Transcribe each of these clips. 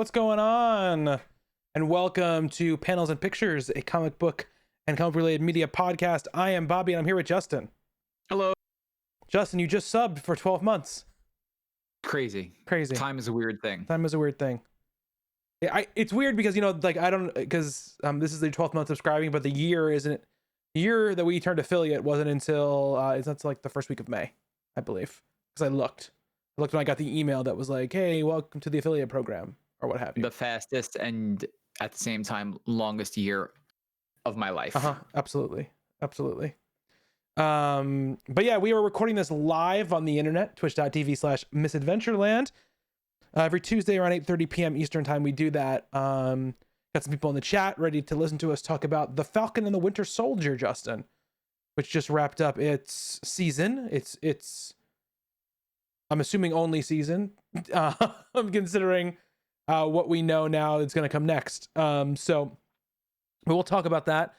what's going on? And welcome to Panels and Pictures, a comic book and comic related media podcast. I am Bobby and I'm here with Justin. Hello. Justin, you just subbed for 12 months. Crazy. Crazy. Time is a weird thing. Time is a weird thing. Yeah, it's weird because, you know, like I don't, because this is the 12th month subscribing, but the year isn't, the year that we turned affiliate wasn't until, it's not until like the first week of May, I believe. Because I looked when I got the email that was like, hey, welcome to the affiliate program or what have you. The fastest and at the same time longest year of my life. Absolutely. But yeah, we are recording this live on the internet, twitch.tv/misadventureland. Every Tuesday around 8:30 p.m. Eastern time, we do that. Got some people in the chat ready to listen to us talk about The Falcon and the Winter Soldier, Justin, which just wrapped up its season. It's I'm assuming only season. I'm considering what we know now is going to come next. So we'll talk about that.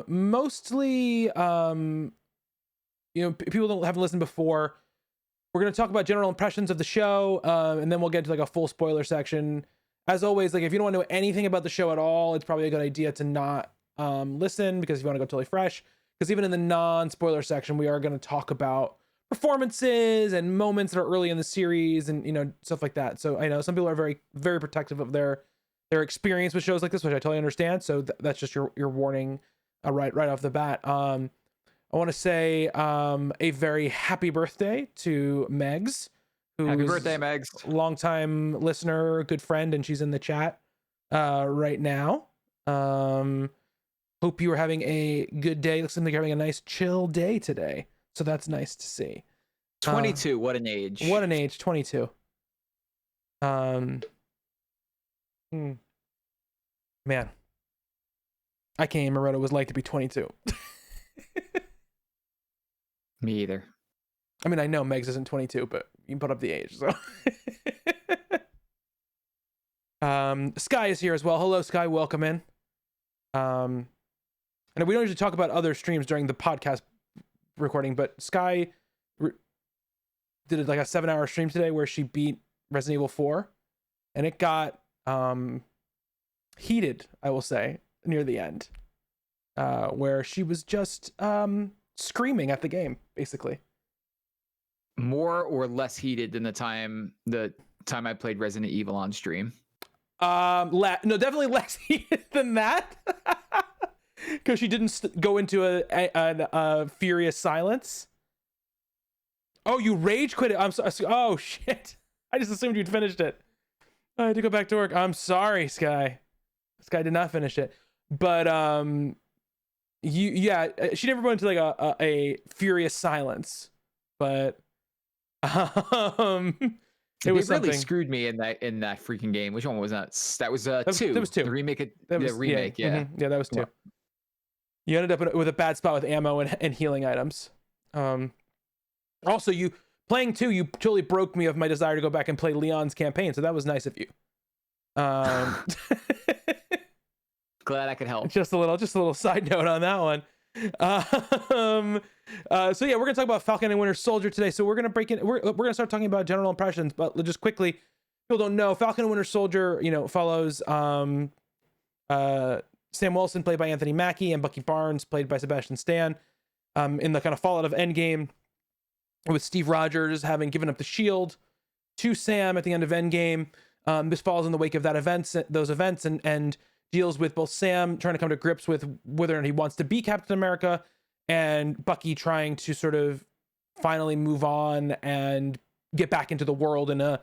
Mostly, you know, people haven't listened before. We're going to talk about general impressions of the show, and then we'll get to like a full spoiler section. As always, like if you don't want to know anything about the show at all, it's probably a good idea to not listen, because if you want to go totally fresh, because even in the non-spoiler section, we are going to talk about performances and moments that are early in the series and, you know, stuff like that. So I know some people are very, very protective of their experience with shows like this, which I totally understand. So that's just your warning right off the bat. I want to say a very happy birthday to Megs. Happy birthday, Megs. Longtime listener, good friend, and she's in the chat right now. Hope you are having a good day. Looks like you're having a nice chill day today. So that's nice to see. 22, what an age. What an age, 22. Man, I can't even remember what it was like to be 22. Me either. I mean, I know Megs isn't 22, but you can put up the age, so. Sky is here as well. Hello, Sky. Welcome in. And we don't usually talk about other streams during the podcast recording, but Sky did like a 7-hour stream today where she beat Resident Evil 4, and it got heated, I will say, near the end, where she was just screaming at the game, basically. More or less heated than the time I played Resident Evil on stream? No, definitely less heated than that. Because she didn't go into a furious silence. Oh, you rage quit it. I'm sorry. Oh shit! I just assumed you'd finished it. I had to go back to work. I'm sorry, Sky. Sky did not finish it, but she never went into like a furious silence, but it was really something. screwed me in that freaking game. Which one was that? That was 2. That was 2. The remake. Yeah. Mm-hmm. Yeah, that was 2. You ended up with a bad spot with ammo and healing items. Also, you playing 2, you totally broke me of my desire to go back and play Leon's campaign. So that was nice of you. Glad I could help. Just a little side note on that one. So yeah, we're gonna talk about Falcon and Winter Soldier today. So we're gonna break in. We're gonna start talking about general impressions, but just quickly, people don't know Falcon and Winter Soldier. You know, follows Sam Wilson, played by Anthony Mackie, and Bucky Barnes, played by Sebastian Stan. In the kind of fallout of Endgame, with Steve Rogers having given up the shield to Sam at the end of Endgame. This falls in the wake of those events, and deals with both Sam trying to come to grips with whether or not he wants to be Captain America, and Bucky trying to sort of finally move on and get back into the world in a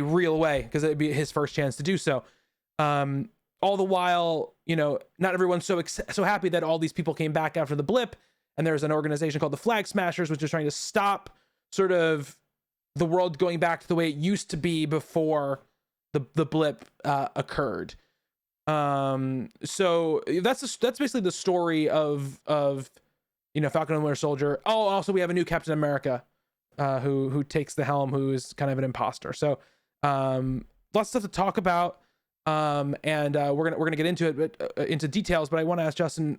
real way, because it'd be his first chance to do so. All the while, you know, not everyone's so happy that all these people came back after the blip, and there's an organization called the Flag Smashers, which is trying to stop sort of the world going back to the way it used to be before the blip occurred. So that's basically the story of you know, Falcon and Winter Soldier. Oh, also we have a new Captain America who takes the helm, who is kind of an imposter. So lots of stuff to talk about. And we're gonna get into it, but into details. But I want to ask Justin,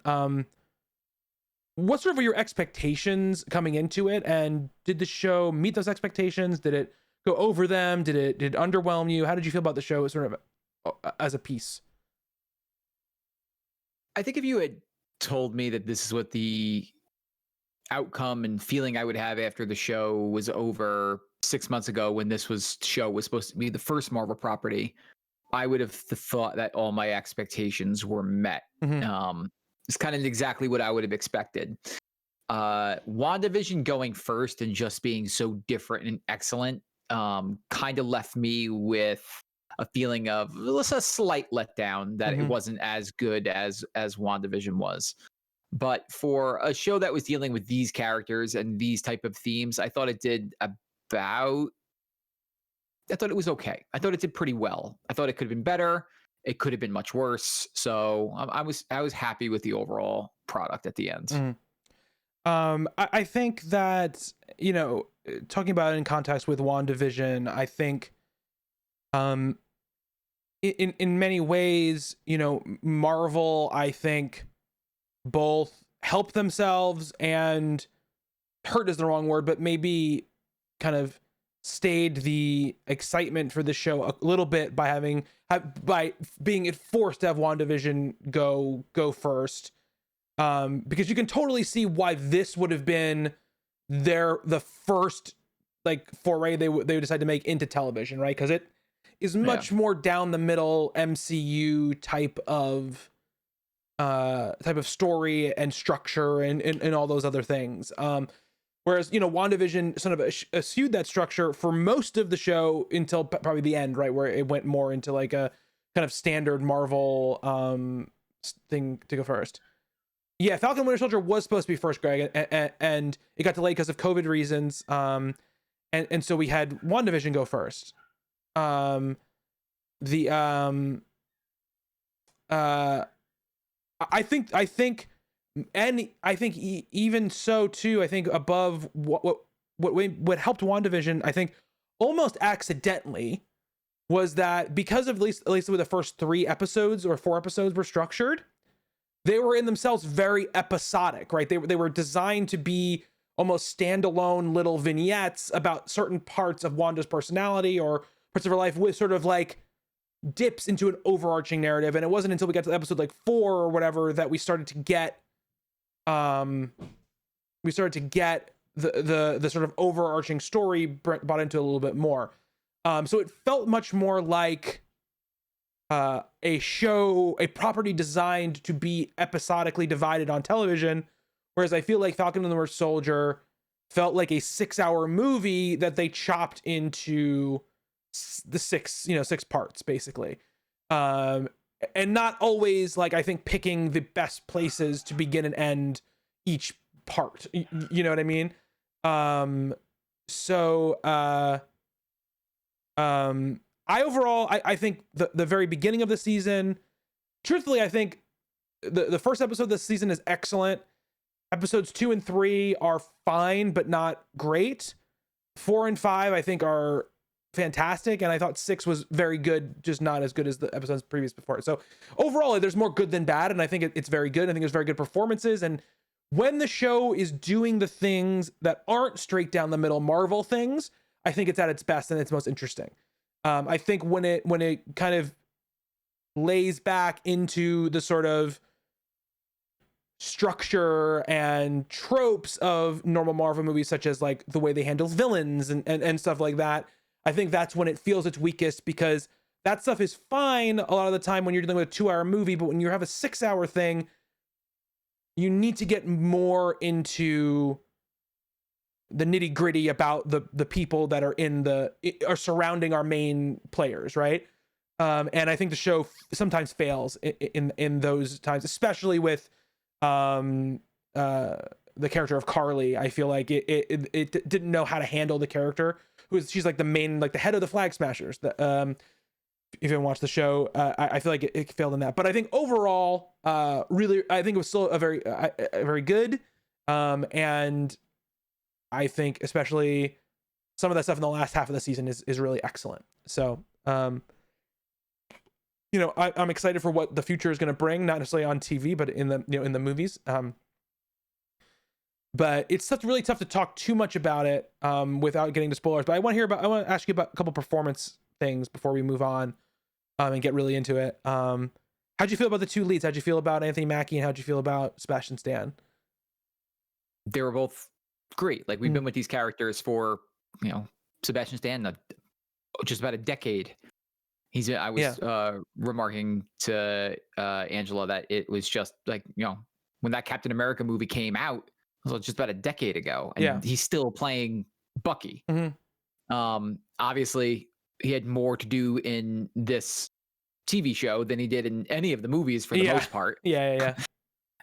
what sort of were your expectations coming into it, and did the show meet those expectations? Did it go over them? Did it underwhelm you? How did you feel about the show sort of as a piece. I think if you had told me that this is what the outcome and feeling I would have after the show was over 6 months ago, when this show was supposed to be the first Marvel property, I would have thought that all my expectations were met. It's kind of exactly what I would have expected. WandaVision going first and just being so different and excellent kind of left me with a feeling of a slight letdown that it wasn't as good as WandaVision was. But for a show that was dealing with these characters and these type of themes, I thought it did about. I thought it was okay. I thought it did pretty well. I thought it could have been better. It could have been much worse. So I was happy with the overall product at the end. I think that, you know, talking about it in context with WandaVision, I think in many ways, you know, Marvel, I think, both helped themselves and hurt is the wrong word, but maybe kind of stayed the excitement for the show a little bit by being forced to have WandaVision go first. Because you can totally see why this would have been the first like foray they would decide to make into television, right? Because it is much more down the middle MCU type of story and structure and all those other things. Whereas, you know, WandaVision sort of eschewed that structure for most of the show until probably the end, right, where it went more into like a kind of standard Marvel thing to go first. Yeah, Falcon Winter Soldier was supposed to be first, Greg, and it got delayed because of COVID reasons. And so we had WandaVision go first. I think even so too, I think above what helped WandaVision, I think almost accidentally, was that because of at least with the first 3 episodes or 4 episodes were structured, they were in themselves very episodic, right? They were designed to be almost standalone little vignettes about certain parts of Wanda's personality or parts of her life, with sort of like dips into an overarching narrative. And it wasn't until we got to episode like 4 or whatever that we started to get the sort of overarching story brought into a little bit more. So it felt much more like a property designed to be episodically divided on television, whereas I feel like Falcon and the Winter Soldier felt like a 6-hour movie that they chopped into the 6 parts basically, and not always, like, I think, picking the best places to begin and end each part. You know what I mean? I think the very beginning of the season, truthfully, I think the first episode of this season is excellent. Episodes 2 and 3 are fine, but not great. 4 and 5, I think, are fantastic. And I thought 6 was very good, just not as good as the episodes previous before. So overall, there's more good than bad. And I think it's very good. I think there's very good performances. And when the show is doing the things that aren't straight down the middle Marvel things, I think it's at its best and it's most interesting. I think when it kind of lays back into the sort of structure and tropes of normal Marvel movies, such as like the way they handle villains and stuff like that, I think that's when it feels its weakest, because that stuff is fine a lot of the time when you're dealing with a 2-hour movie, but when you have a 6-hour thing, you need to get more into the nitty gritty about the people that are surrounding our main players, right? And I think the show sometimes fails in those times, especially with the character of Carly. I feel like it didn't know how to handle the character. She's like the main, like the head of the Flag Smashers. If you haven't watched the show, I feel like it failed in that. But I think overall, really, I think it was still a very good. And I think especially some of that stuff in the last half of the season is really excellent. So, I'm excited for what the future is going to bring, not necessarily on TV, but in the movies. But it's really tough to talk too much about it without getting to spoilers. But I want to ask you about a couple performance things before we move on. and get really into it. How'd you feel about the two leads? How'd you feel about Anthony Mackie, and how'd you feel about Sebastian Stan? They were both great. Like, we've been with these characters for, Sebastian Stan, just about a decade. I was remarking to Angela that it was just like, when that Captain America movie came out, it was just about a decade ago, and he's still playing Bucky. Obviously, he had more to do in this TV show than he did in any of the movies for the most part. And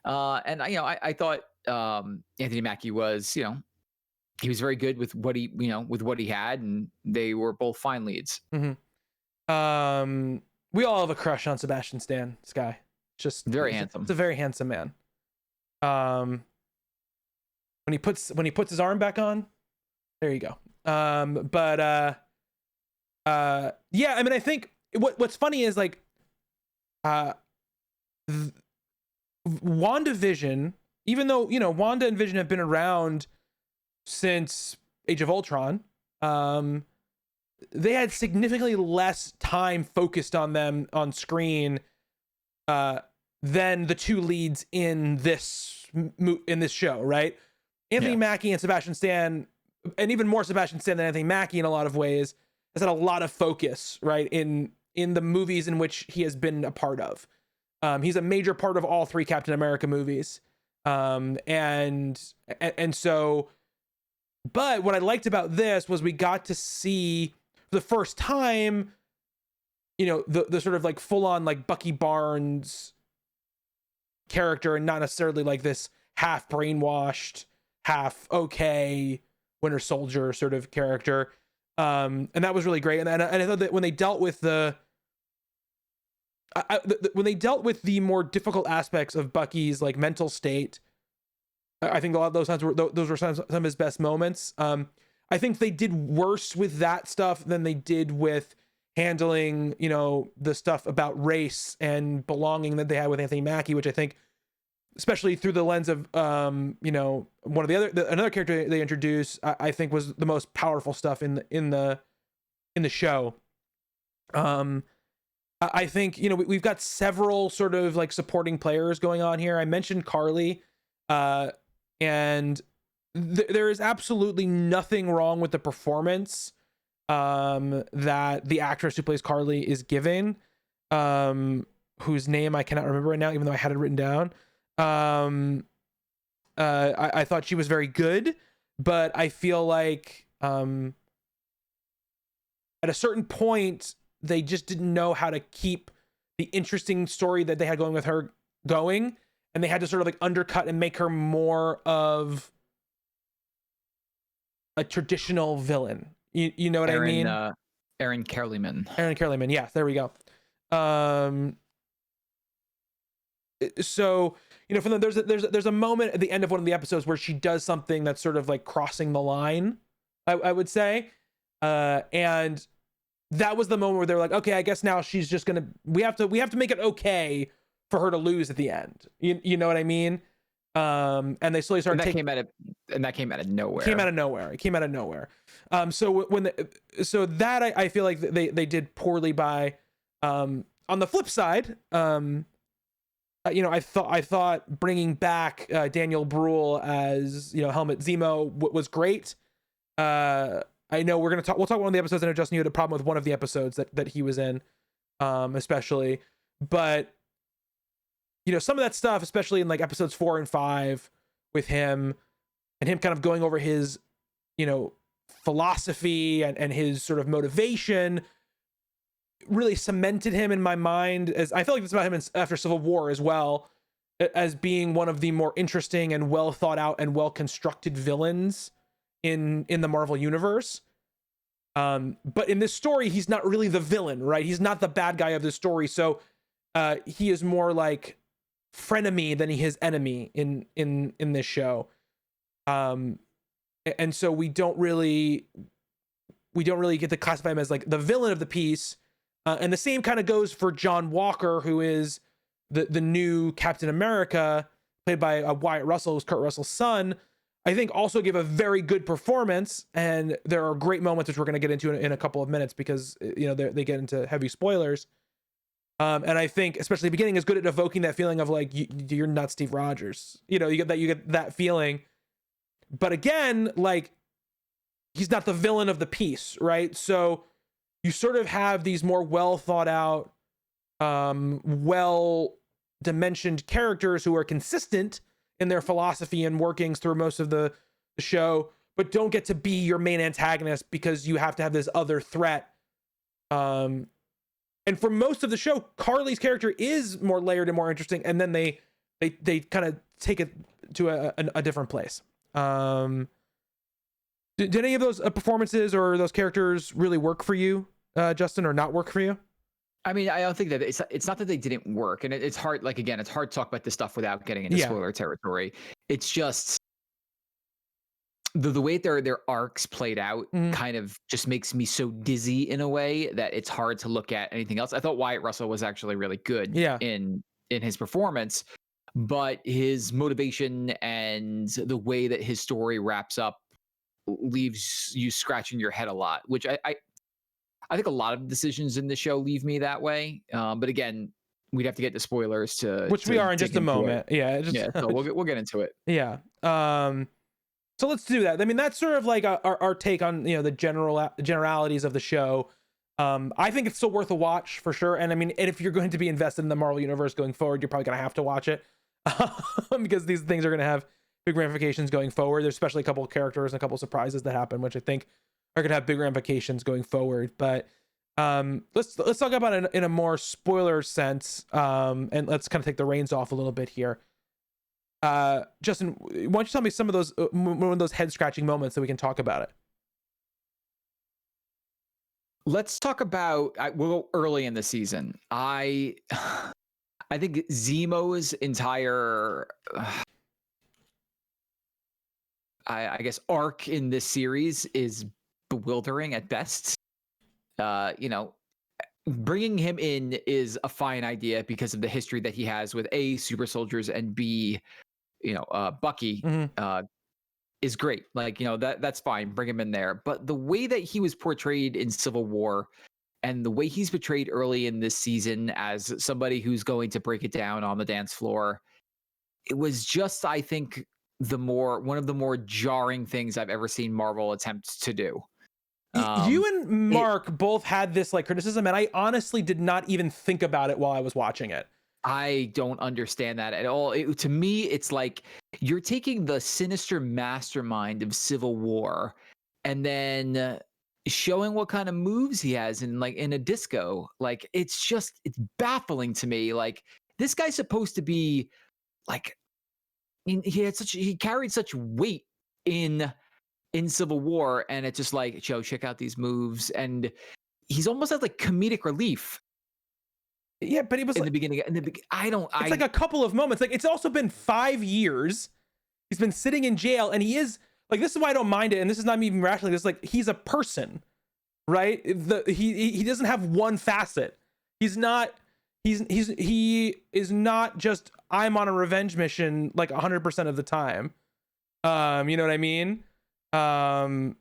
I thought Anthony Mackie was, he was very good with what he, with what he had, and they were both fine leads. We all have a crush on Sebastian Stan, Sky. Just very handsome. It's a very handsome man. When he puts his arm back on, there you go. I mean, I think what's funny is like, WandaVision, even though, Wanda and Vision have been around since Age of Ultron, they had significantly less time focused on them on screen than the two leads in this show, right? Anthony Mackie and Sebastian Stan, and even more Sebastian Stan than Anthony Mackie in a lot of ways, has had a lot of focus, right, in the movies in which he has been a part of. He's a major part of all three Captain America movies. And so, but what I liked about this was we got to see for the first time, the sort of like full on like Bucky Barnes character, and not necessarily like this half brainwashed, half okay Winter Soldier sort of character. And that was really great. And I thought that when they dealt with when they dealt with the more difficult aspects of Bucky's like mental state, I think a lot of those times were some of his best moments. I think they did worse with that stuff than they did with handling, the stuff about race and belonging that they had with Anthony Mackie, which I think, especially through the lens of, another character they introduced, I think was the most powerful stuff in the show. I think, we've got several sort of like supporting players going on here. I mentioned Carly, and there is absolutely nothing wrong with the performance that the actress who plays Carly is giving, whose name I cannot remember right now, even though I had it written down. I thought she was very good, but I feel like at a certain point they just didn't know how to keep the interesting story that they had going with her going, and they had to sort of like undercut and make her more of a traditional villain. You know what I mean? Erin Kellyman. Erin Kellyman. Yeah, there we go. So, for them, there's a moment at the end of one of the episodes where she does something that's sort of like crossing the line, I would say. And that was the moment where they're like, okay, I guess now she's just gonna, we have to make it okay for her to lose at the end. You know what I mean? And they slowly started taking, that came out of nowhere. It came out of nowhere. So that I feel like they did poorly by. On the flip side, I thought bringing back Daniel Bruhl as Helmut Zemo was great. I know we'll talk about one of the episodes. I know Justin, you had a problem with one of the episodes that he was in, especially, but some of that stuff, especially in like episodes 4 and 5 with him and him kind of going over his, philosophy and his sort of motivation, really cemented him in my mind, as I feel like it's about him after Civil War as well, as being one of the more interesting and well thought out and well constructed villains in the Marvel universe. But in this story, he's not really the villain, right? He's not the bad guy of this story. So he is more like frenemy than he is enemy in this show. And so we don't really get to classify him as like the villain of the piece. And the same kind of goes for John Walker, who is the new Captain America, played by Wyatt Russell, who's Kurt Russell's son. I think also gave a very good performance, and there are great moments which we're going to get into in a couple of minutes because they get into heavy spoilers. And I think especially the beginning is good at evoking that feeling of like you're not Steve Rogers. You know, you get that feeling. But again, like he's not the villain of the piece, right? So you sort of have these more well thought out, well dimensioned characters who are consistent in their philosophy and workings through most of the show, but don't get to be your main antagonist because you have to have this other threat. And for most of the show, Carly's character is more layered and more interesting, and then they kind of take it to a different place. Did any of those performances or those characters really work for you, Justin, or not work for you? I mean, I don't think that it's not that they didn't work, and it's hard. Like again, it's hard to talk about this stuff without getting into spoiler territory. It's just the way their arcs played out kind of just makes me so dizzy in a way that it's hard to look at anything else. I thought Wyatt Russell was actually really good in his performance, but his motivation and the way that his story wraps up leaves you scratching your head a lot, which I think a lot of decisions in the show leave me that way. But again, we'd have to get to spoilers which we are in just a moment. So we'll get into it. Yeah. So let's do that. I mean, that's sort of like our take on, you know, the generalities of the show. I think it's still worth a watch for sure. And I mean, and if you're going to be invested in the Marvel universe going forward, you're probably going to have to watch it because these things are going to have big ramifications going forward. There's especially a couple of characters and a couple of surprises that happen, which I think are going to have big ramifications going forward. But let's talk about it in a more spoiler sense, and let's kind of take the reins off a little bit here. Justin, why don't you tell me some of those one of those head scratching moments so we can talk about it? Let's talk about. We'll go early in the season. I think Zemo's entire. I guess arc in this series is bewildering at best. You know, bringing him in is a fine idea because of the history that he has with A, super soldiers, and B, you know, Bucky is great. Like, you know, that's fine. Bring him in there. But the way that he was portrayed in Civil War and the way he's portrayed early in this season as somebody who's going to break it down on the dance floor, it was just, I think, one of the more jarring things I've ever seen Marvel attempt to do. You and Mark both had this like criticism, and I honestly did not even think about it while I was watching it. I don't understand that at all. To me, it's like you're taking the sinister mastermind of Civil War and then showing what kind of moves he has in a disco. Like it's baffling to me. Like this guy's supposed to be like he carried such weight in Civil War, and it's just like, Joe, check out these moves, and he's almost as like comedic relief. Yeah, but it was in the beginning. It's like a couple of moments. Like it's also been 5 years. He's been sitting in jail, and he is like, this is why I don't mind it. And this is not me even rationally. This is like he's a person, right? He doesn't have one facet. He is not just I'm on a revenge mission like 100% of the time. You know what I mean? And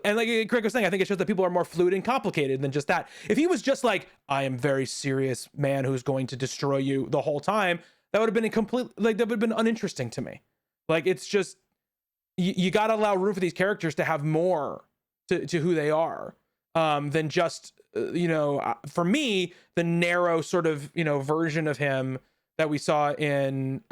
like Craig was saying, I think it shows that people are more fluid and complicated than just that. If he was just like, I am very serious man who's going to destroy you the whole time, that would have been that would have been uninteresting to me. Like, it's just, you got to allow room for these characters to have more to who they are, than just, for me, the narrow sort of, version of him that we saw in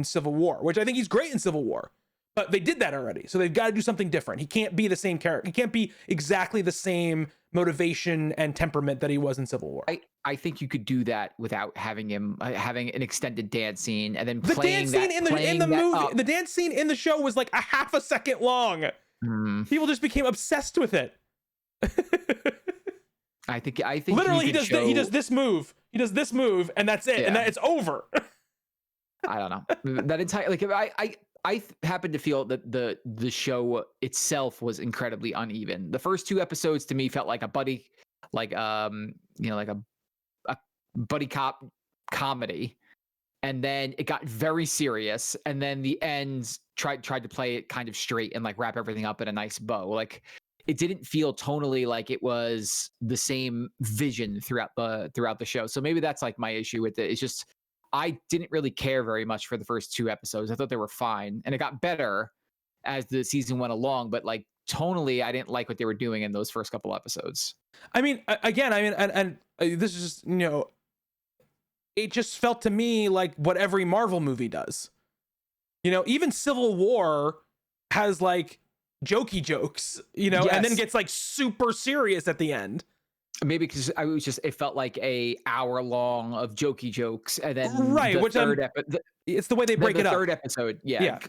Civil War, which I think he's great in Civil War. But they did that already, so they've got to do something different. He can't be the same character. He can't be exactly the same motivation and temperament that he was in Civil War. I think you could do that without having him having an extended dance scene and then the playing dance scene in the movie. Up. The dance scene in the show was like a half a second long. People just became obsessed with it. I think literally he does this move, and that's it, and it's over. I don't know that entire I happen to feel that the show itself was incredibly uneven. The first 2 episodes to me felt like a buddy, a buddy cop comedy, and then it got very serious, and then the ends tried to play it kind of straight and like wrap everything up in a nice bow. Like it didn't feel tonally like it was the same vision throughout the show. So maybe that's like my issue with it. It's just I didn't really care very much for the first 2 episodes. I thought they were fine, and it got better as the season went along, but like tonally I didn't like what they were doing in those first couple episodes. I mean, again, and this is just, it just felt to me like what every Marvel movie does. Even Civil War has like jokey jokes, Yes. and then gets like super serious at the end. Maybe because it felt like a hour long of jokey jokes, and then Right, which it's the way they break it up. The third episode,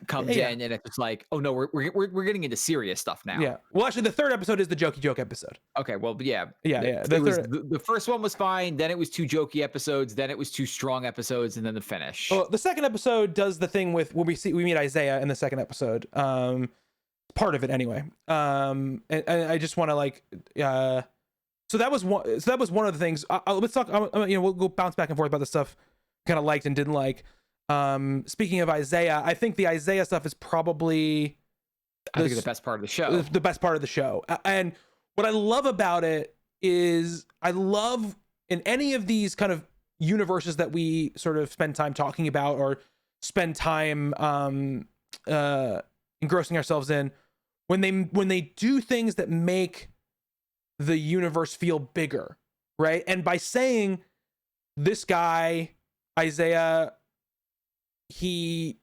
comes in, and it's just like, oh no, we're getting into serious stuff now. Yeah. Well, actually, the third episode is the jokey joke episode. Okay. Well, yeah. The first one was fine. Then it was 2 jokey episodes. Then it was 2 strong episodes, and then the finish. Well, the second episode does the thing with when we meet Isaiah in the second episode. Part of it anyway. And I just want to like. So that was one of the things. Let's talk. We'll go bounce back and forth about the stuff kind of liked and didn't like. Speaking of Isaiah, I think the Isaiah stuff is probably the best part of the show. The best part of the show. And what I love about it is I love in any of these kind of universes that we sort of spend time talking about or spend time engrossing ourselves in, when they do things that make the universe feel bigger, right? And by saying this guy Isaiah, they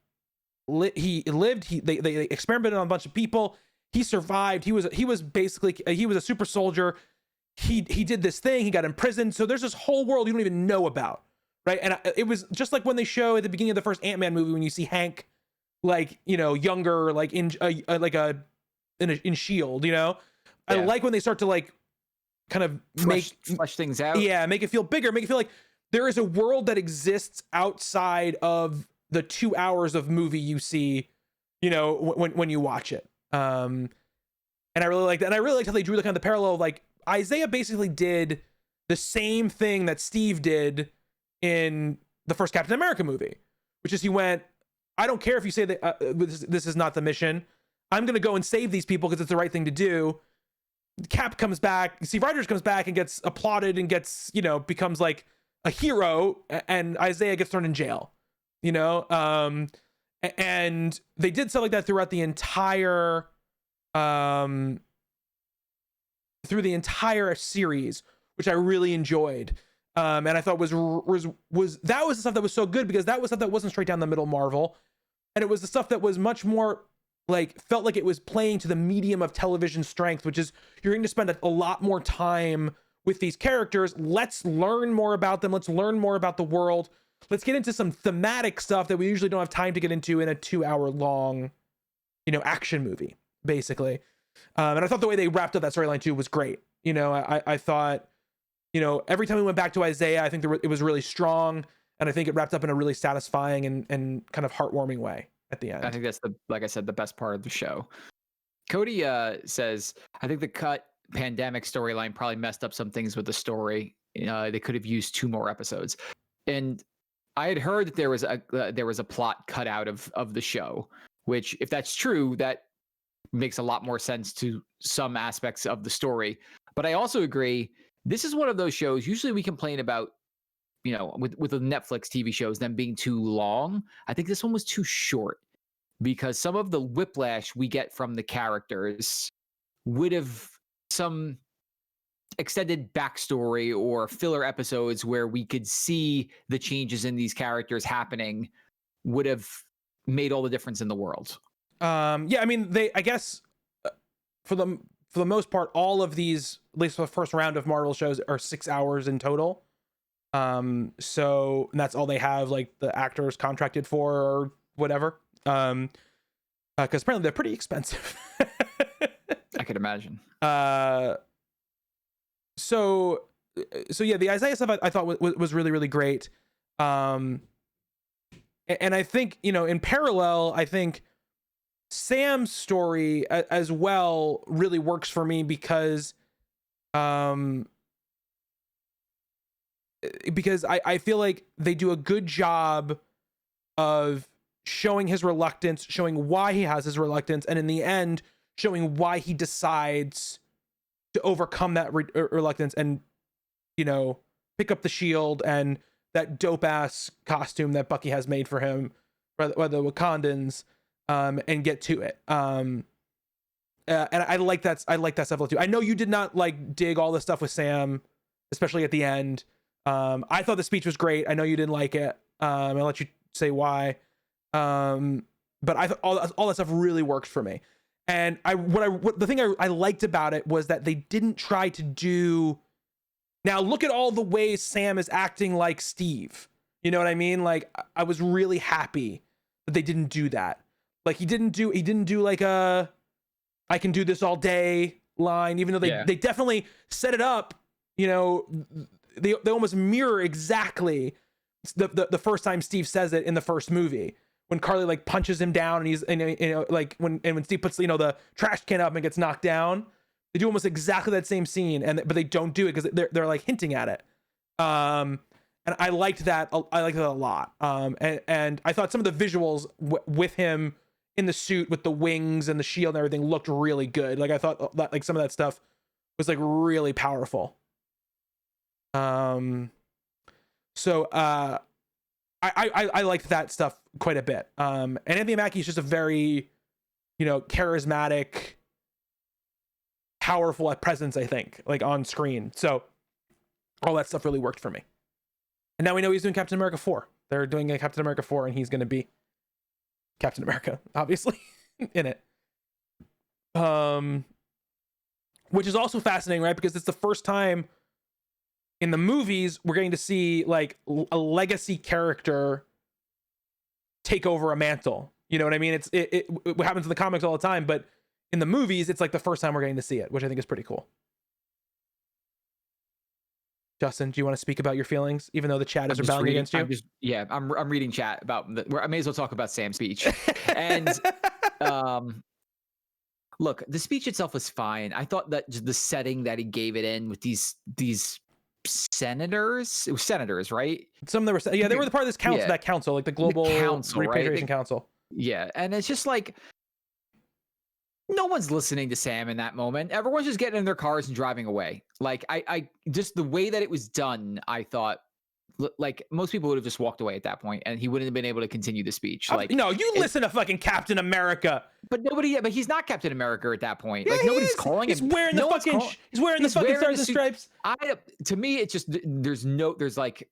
experimented on a bunch of people, he survived, he was basically a super soldier, he did this thing, he got imprisoned, so there's this whole world you don't even know about, right? And it was just like when they show at the beginning of the first Ant-Man movie, when you see Hank like younger, like in Shield, I like when they start to like kind of flesh things out, make it feel bigger, make it feel like there is a world that exists outside of the 2 hours of movie you see, when you watch it. And I really liked that. And I really liked how they drew the kind of the parallel of like Isaiah basically did the same thing that Steve did in the first Captain America movie, which is he went, I don't care if you say that this is not the mission. I'm going to go and save these people because it's the right thing to do. Cap comes back, Steve Rogers comes back and gets applauded and gets, becomes like a hero, and Isaiah gets thrown in jail, and they did stuff like that throughout the entire series, which I really enjoyed. And I thought was that was the stuff that was so good, because that was stuff that wasn't straight down the middle Marvel, and it was the stuff that was much more like felt like it was playing to the medium of television strength, which is you're going to spend a lot more time with these characters. Let's learn more about them. Let's learn more about the world. Let's get into some thematic stuff that we usually don't have time to get into in a 2-hour long, action movie, basically. And I thought the way they wrapped up that storyline too was great. I thought, every time we went back to Isaiah, I think it was really strong, and I think it wrapped up in a really satisfying and kind of heartwarming way at the end. I think that's like I said, the best part of the show. Cody says, I think the cut pandemic storyline probably messed up some things with the story. They could have used 2 more episodes. And I had heard that there was a plot cut out of the show, which, if that's true, that makes a lot more sense to some aspects of the story. But I also agree, this is one of those shows, usually we complain about, with the Netflix TV shows, them being too long. I think this one was too short, because some of the whiplash we get from the characters would have some extended backstory or filler episodes where we could see the changes in these characters happening, would have made all the difference in the world. I mean, I guess for the most part, all of these, at least for the first round of Marvel shows, are 6 hours in total. So and that's all they have, like, the actors contracted for or whatever. Because apparently they're pretty expensive. I could imagine. So yeah, the Isaiah stuff I thought was really, really great. And I think, in parallel, I think Sam's story as well really works for me, because I feel like they do a good job of showing his reluctance, showing why he has his reluctance, and in the end, showing why he decides to overcome that reluctance and, you know, pick up the shield and that dope ass costume that Bucky has made for him, or the Wakandans, and get to it. And I like that. I like that stuff too. I know you did not like dig all the stuff with Sam, especially at the end. I thought the speech was great. I know you didn't like it. I'll let you say why. But I thought all that stuff really worked for me. And the thing I liked about it was that they didn't try to do. Now look at all the ways Sam is acting like Steve. You know what I mean? Like I was really happy that they didn't do that. Like he didn't do like a I can do this all day line, even though they definitely set it up. You know, they almost mirror exactly the first time Steve says it in the first movie, when Carly like punches him down and he's, and you know, like when Steve puts, you know, the trash can up and gets knocked down. They do almost exactly that same scene, but they don't do it because they're like hinting at it. And I liked that. I liked that a lot. And I thought some of the visuals with him in the suit with the wings and the shield and everything looked really good. Like I thought that like some of that stuff was like really powerful. So I liked that stuff quite a bit. And Anthony Mackie is just a very, you know, charismatic, powerful presence, I think, like on screen. So all that stuff really worked for me. And now we know he's doing Captain America 4. They're doing a Captain America 4 and he's going to be Captain America, obviously, in it. Which is also fascinating, right? Because it's the first time in the movies we're getting to see like a legacy character take over a mantle. You know what I mean? It happens in the comics all the time, but in the movies, it's like the first time we're getting to see it, which I think is pretty cool. Justin, do you want to speak about your feelings, even though the chat is rebelling against you? I'm reading chat about I may as well talk about Sam's speech. And look, the speech itself was fine. I thought that the setting that he gave it in with these senators, it was senators, right? Some of them were, they were the part of this council, that council, like the Global Repatriation Council. Yeah, and it's just like, no one's listening to Sam in that moment. Everyone's just getting in their cars and driving away. Like I just, the way that it was done, I thought like most people would have just walked away at that point and he wouldn't have been able to continue the speech. Like, no, you listen to fucking Captain America. But he's not Captain America at that point. Yeah, like nobody's calling him. He's wearing the fucking Stars and Stripes. To me, it's just, there's like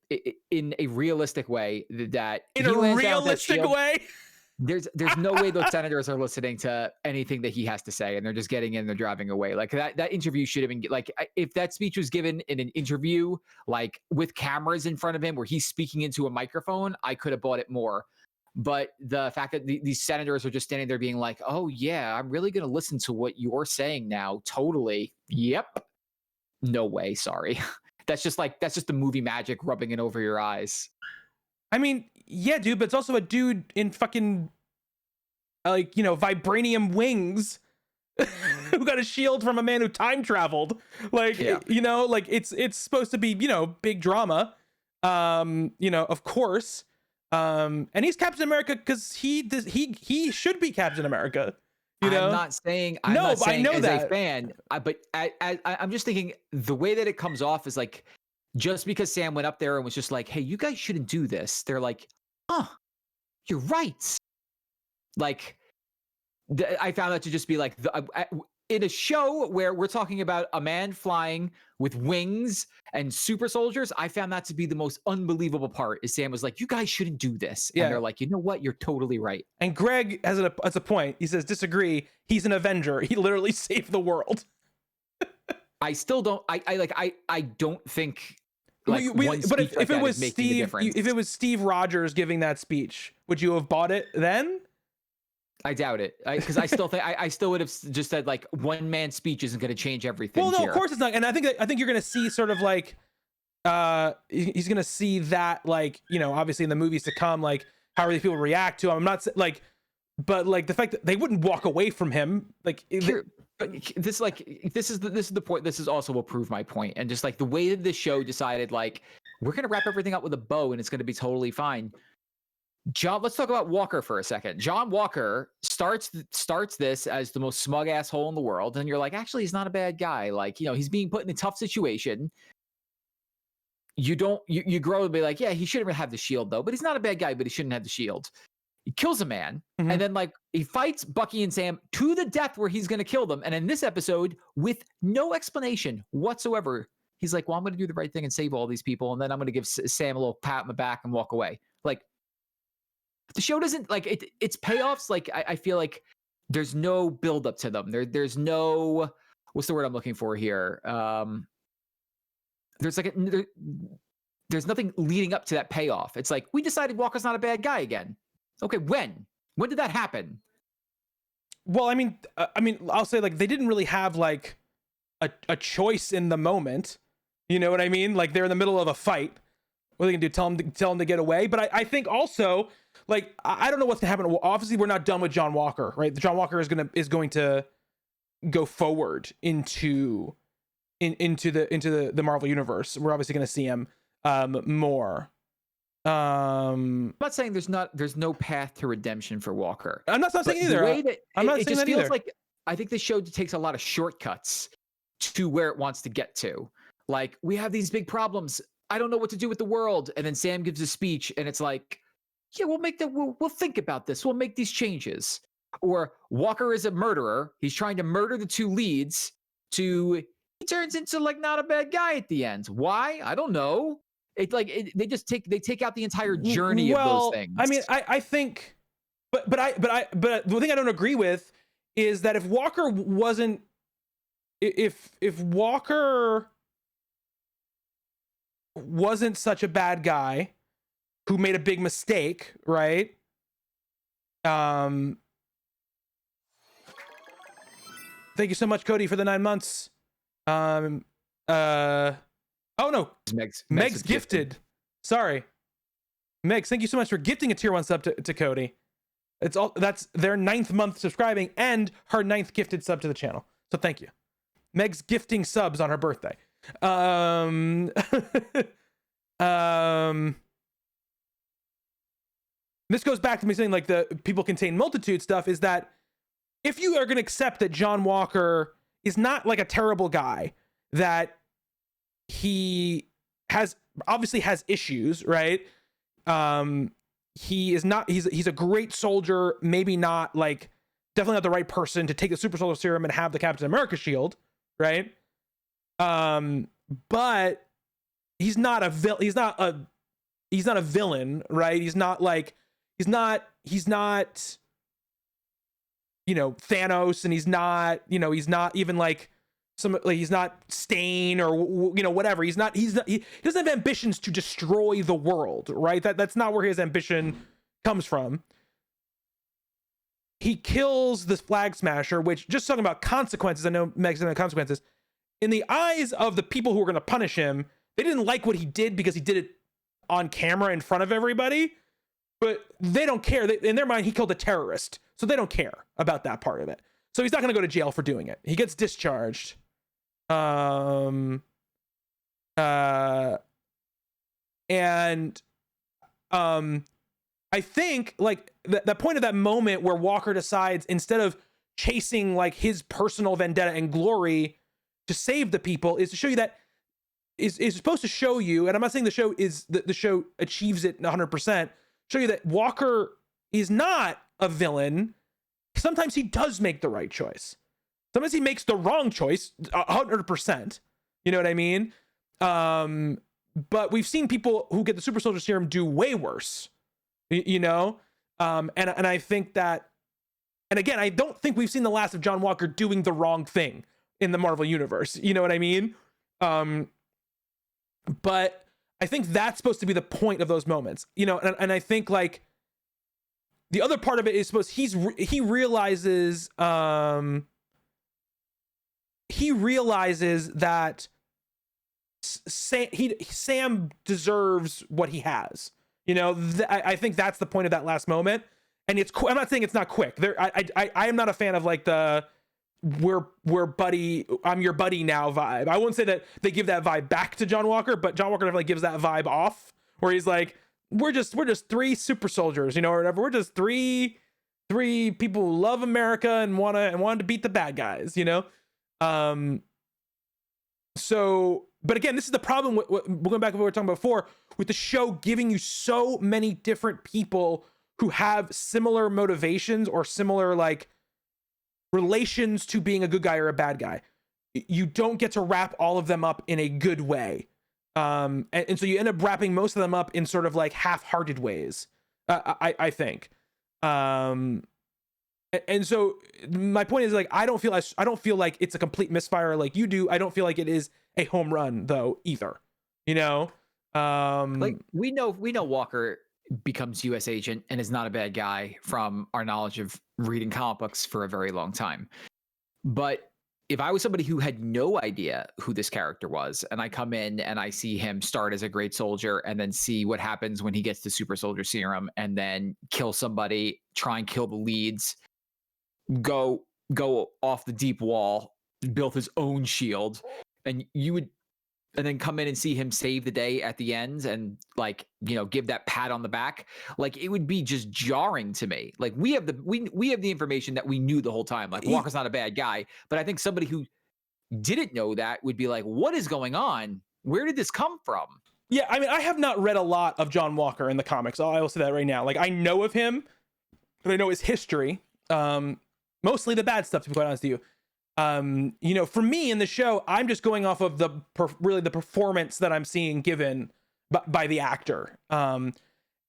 in a realistic way that in a realistic way. There's no way those senators are listening to anything that he has to say, and they're just getting in, they're driving away. Like that interview should have been like, if that speech was given in an interview, like with cameras in front of him where he's speaking into a microphone, I could have bought it more. But the fact that these senators are just standing there being like, oh yeah, I'm really going to listen to what you're saying now. Totally. Yep. No way. Sorry. That's just the movie magic rubbing it over your eyes. I mean, yeah, dude, but it's also a dude in fucking, like, you know, vibranium wings who got a shield from a man who time traveled. Like, you know, like it's supposed to be, you know, big drama. You know, of course. And he's Captain America because he should be Captain America. You know? I'm not saying I know as that. A fan, but I'm just thinking the way that it comes off is like, just because Sam went up there and was just like, hey, you guys shouldn't do this. They're like, you're right. Like, I found that to just be like, in a show where we're talking about a man flying with wings and super soldiers, I found that to be the most unbelievable part, is Sam was like, you guys shouldn't do this. Yeah. And they're like, you know what? You're totally right. And Greg has a point. He says, disagree. He's an Avenger. He literally saved the world. I still don't, I don't think, like, but if it was Steve Rogers giving that speech, would you have bought it then? I doubt it, because I still think I still would have just said like, one man's speech isn't going to change everything. Well, no, of course it's not. And I think you're going to see sort of like, he's going to see that, like, you know, obviously in the movies to come, like how these people react to him. I'm not like, but like the fact that they wouldn't walk away from him, like. But this is the point. This is also will prove my point. And just like the way that this show decided, like, we're gonna wrap everything up with a bow and it's gonna be totally fine. Let's talk about Walker for a second. John Walker starts this as the most smug asshole in the world, and you're like, actually, he's not a bad guy. Like, he's being put in a tough situation. You grow to be like, yeah, he shouldn't have the shield though, but he's not a bad guy, but he shouldn't have the shield. He kills a man, and then like he fights Bucky and Sam to the death where he's going to kill them. And in this episode, with no explanation whatsoever, he's like, well, I'm going to do the right thing and save all these people, and then I'm going to give Sam a little pat on the back and walk away. Like, the show doesn't like it. Its payoffs, like I feel like there's no build up to them. There's no, what's the word I'm looking for here? There's nothing leading up to that payoff. It's like, we decided Walker's not a bad guy again. Okay, when did that happen? Well, I mean, I'll say like they didn't really have like a choice in the moment. You know what I mean? Like they're in the middle of a fight. What are they gonna do? Tell him to get away? But I think also, like, I don't know what's gonna happen. Well, obviously, we're not done with John Walker, right? John Walker is going to go forward into the Marvel universe. We're obviously going to see him more. I'm not saying there's no path to redemption for Walker. I'm not saying either. The way that I'm not it saying just that feels either. like, I think the show takes a lot of shortcuts to where it wants to get to. Like, we have these big problems. I don't know what to do with the world. And then Sam gives a speech, and it's like, yeah, we'll think about this. We'll make these changes. Or Walker is a murderer. He's trying to murder the two leads. He turns into like not a bad guy at the end. Why? I don't know. They take out the entire journey of those things. I mean, I think, but the thing I don't agree with is that if Walker wasn't, if Walker wasn't such a bad guy who made a big mistake, right? Thank you so much, Cody, for the 9 months. Oh no, Meg's gifted. Sorry, Megs, thank you so much for gifting a tier 1 sub to Cody. That's their 9th month subscribing and her 9th gifted sub to the channel. So thank you. Meg's gifting subs on her birthday. This goes back to me saying like the people contain multitude stuff, is that if you are going to accept that John Walker is not like a terrible guy, that he obviously has issues, right? He's a great soldier, maybe not like, definitely not the right person to take the super soldier serum and have the Captain America shield, right? But he's not a villain, right? He's not Thanos, and he's not even like he's not Stain or whatever. He doesn't have ambitions to destroy the world, right? That's not where his ambition comes from. He kills this flag smasher, which, just talking about consequences, I know Meg's talking about consequences. In the eyes of the people who were going to punish him, they didn't like what he did because he did it on camera in front of everybody, but they don't care. In their mind, he killed a terrorist, so they don't care about that part of it. So he's not going to go to jail for doing it. He gets discharged. And I think like that point of that moment where Walker decides, instead of chasing like his personal vendetta and glory to save the people, is to show you that is supposed to show you, and I'm not saying the show achieves it 100%, show you that Walker is not a villain. Sometimes he does make the right choice. Sometimes he makes the wrong choice 100%. You know what I mean? But we've seen people who get the super soldier serum do way worse, and I think that, and again, I don't think we've seen the last of John Walker doing the wrong thing in the Marvel universe. You know what I mean? But I think that's supposed to be the point of those moments, and I think like the other part of it is he realizes that Sam deserves what he has. I think that's the point of that last moment, and I'm not saying it's not quick. I am not a fan of like the we're buddy, I'm your buddy now vibe. I won't say that they give that vibe back to John Walker, but John Walker definitely gives that vibe off, where he's like, we're just three super soldiers, or whatever. We're just three people who love America and wanted to beat the bad guys, So, but again, this is the problem with going back to what we were talking about before, with the show giving you so many different people who have similar motivations or similar like relations to being a good guy or a bad guy. You don't get to wrap all of them up in a good way. And so you end up wrapping most of them up in sort of like half-hearted ways, I think. And so my point is, like, I don't feel like it's a complete misfire like you do. I don't feel like it is a home run though either. Like we know Walker becomes US agent and is not a bad guy from our knowledge of reading comic books for a very long time. But if I was somebody who had no idea who this character was, and I come in and I see him start as a great soldier and then see what happens when he gets the super soldier serum and then kill somebody, try and kill the leads, go off the deep wall, build his own shield, and then come in and see him save the day at the end and like, give that pat on the back. Like, it would be just jarring to me. Like, we have the information that we knew the whole time. Like, Walker's not a bad guy, but I think somebody who didn't know that would be like, what is going on? Where did this come from? Yeah, I mean, I have not read a lot of John Walker in the comics. I will say that right now. Like, I know of him, and I know his history. Mostly the bad stuff, to be quite honest with you. For me in the show, I'm just going off of the performance that I'm seeing given by the actor. And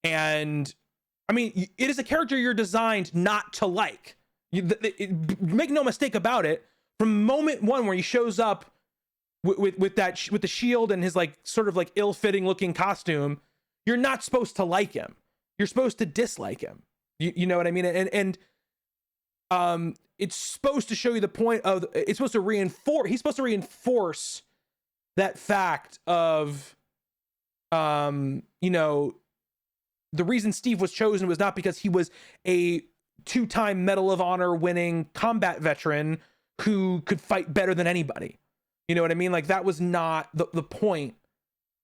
I mean, it is a character you're designed not to like. Make no mistake about it. From moment one where he shows up with the shield and his like sort of like ill-fitting looking costume, you're not supposed to like him. You're supposed to dislike him. You know what I mean? And it's supposed to show you the point of, it's supposed to reinforce that fact of, the reason Steve was chosen was not because he was a 2-time Medal of Honor winning combat veteran who could fight better than anybody. You know what I mean? Like, that was not the point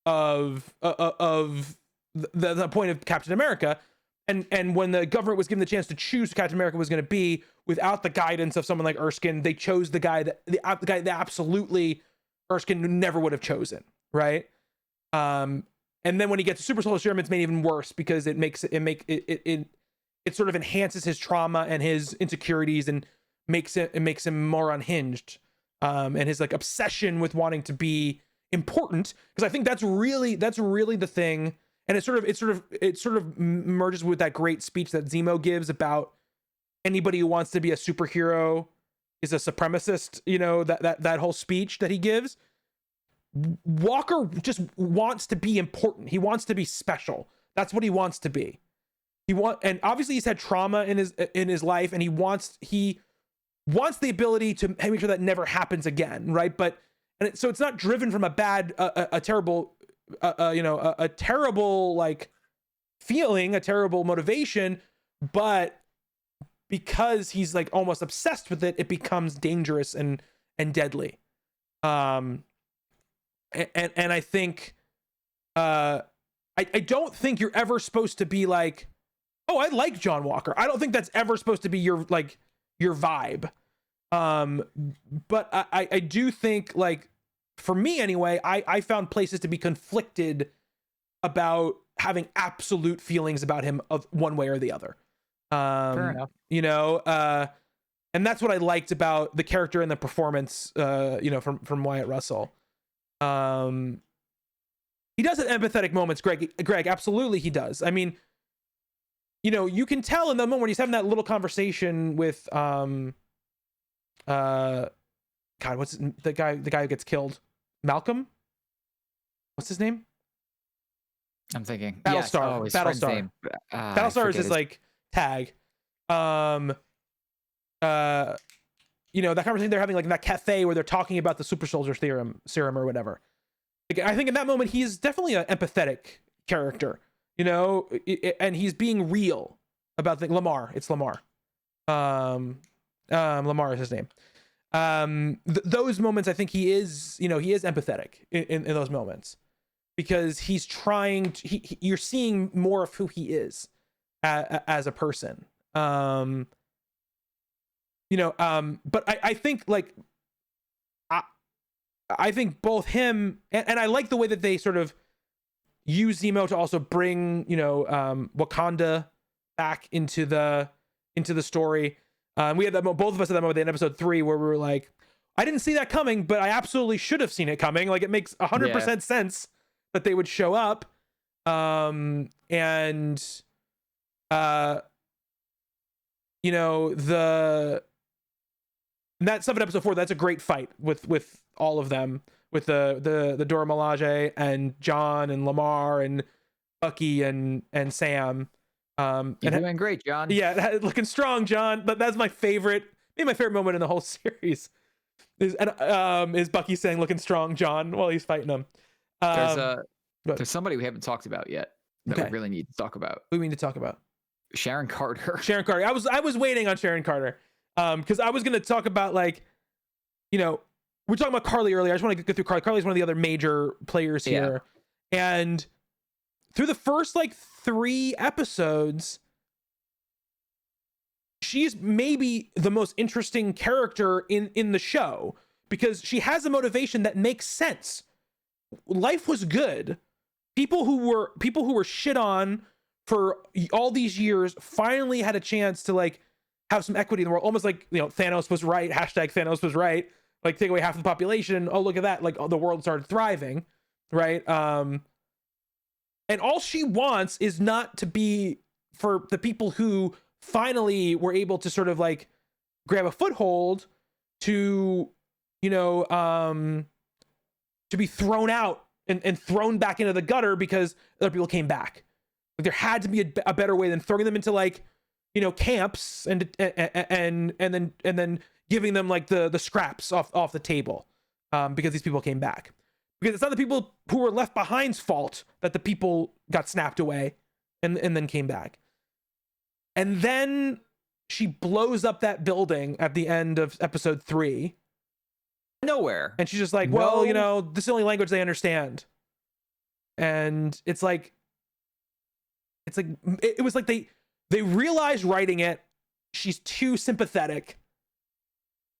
of the point of Captain America. And when the government was given the chance to choose who Captain America was going to be, without the guidance of someone like Erskine, they chose the guy that absolutely Erskine never would have chosen, right? And then when he gets a super soldier serum, it's made even worse because it sort of enhances his trauma and his insecurities and makes him more unhinged. And his like obsession with wanting to be important, because I think that's really the thing. And it sort of merges with that great speech that Zemo gives about anybody who wants to be a superhero is a supremacist, that whole speech that he gives. Walker just wants to be important. He wants to be special. That's what he wants to be. And obviously he's had trauma in his life, and he wants the ability to make sure that never happens again, right? So it's not driven from a terrible like feeling, a terrible motivation, but because he's like almost obsessed with it, it becomes dangerous and deadly. And I think I don't think you're ever supposed to be like, oh, I like John Walker. I don't think that's ever supposed to be your vibe. But I do think, like, for me anyway, I found places to be conflicted about having absolute feelings about him of one way or the other. Fair enough. And that's what I liked about the character and the performance, from Wyatt Russell. He does have empathetic moments, Greg, absolutely he does. I mean, you can tell in the moment when he's having that little conversation with, God, what's the guy who gets killed? Malcolm? What's his name? I'm thinking. Battlestar. Yes. Battlestar. Battlestar is his like tag. That conversation they're having like in that cafe where they're talking about the super soldier serum or whatever. Like, I think in that moment he's definitely an empathetic character, and he's being real about Lamar. It's Lamar. Lamar is his name. Those moments, I think he is empathetic in those moments, because he's trying to, you're seeing more of who he is as a person. But I think like I think both him and I like the way that they sort of use Zemo to also bring Wakanda back into the story. We had that, both of us had that moment in episode 3 where we were like, I didn't see that coming, but I absolutely should have seen it coming. Like, it makes 100% sense that they would show up. And that stuff in episode 4, that's a great fight with all of them, with the Dora Milaje and John and Lamar and Bucky and Sam. You're doing great, John. Yeah, looking strong, John. But that's my favorite moment in the whole series. Is Bucky saying "looking strong, John" while he's fighting him. There's somebody we haven't talked about yet that we really need to talk about. Who do we need to talk about? Sharon Carter. Sharon Carter. I was waiting on Sharon Carter. Because I was going to talk about, like, we're talking about Carly earlier. I just want to go through Carly. Carly's one of the other major players here. And through the first, 3 episodes, she's maybe the most interesting character in the show because she has a motivation that makes sense. Life was good. People who were shit on for all these years finally had a chance to, have some equity in the world, almost like, Thanos was right, hashtag Thanos was right, take away half the population, oh, look at that, the world started thriving, right? And all she wants is not to be, for the people who finally were able to sort of grab a foothold, to to be thrown out and thrown back into the gutter because other people came back. There had to be a better way than throwing them into camps and then giving them the scraps off the table, because these people came back. Because it's not the people who were left behind's fault that the people got snapped away and then came back. And then she blows up that building at the end of episode 3. Nowhere. And she's just like, well, this is the only language they understand. And it was like they realized writing it, she's too sympathetic.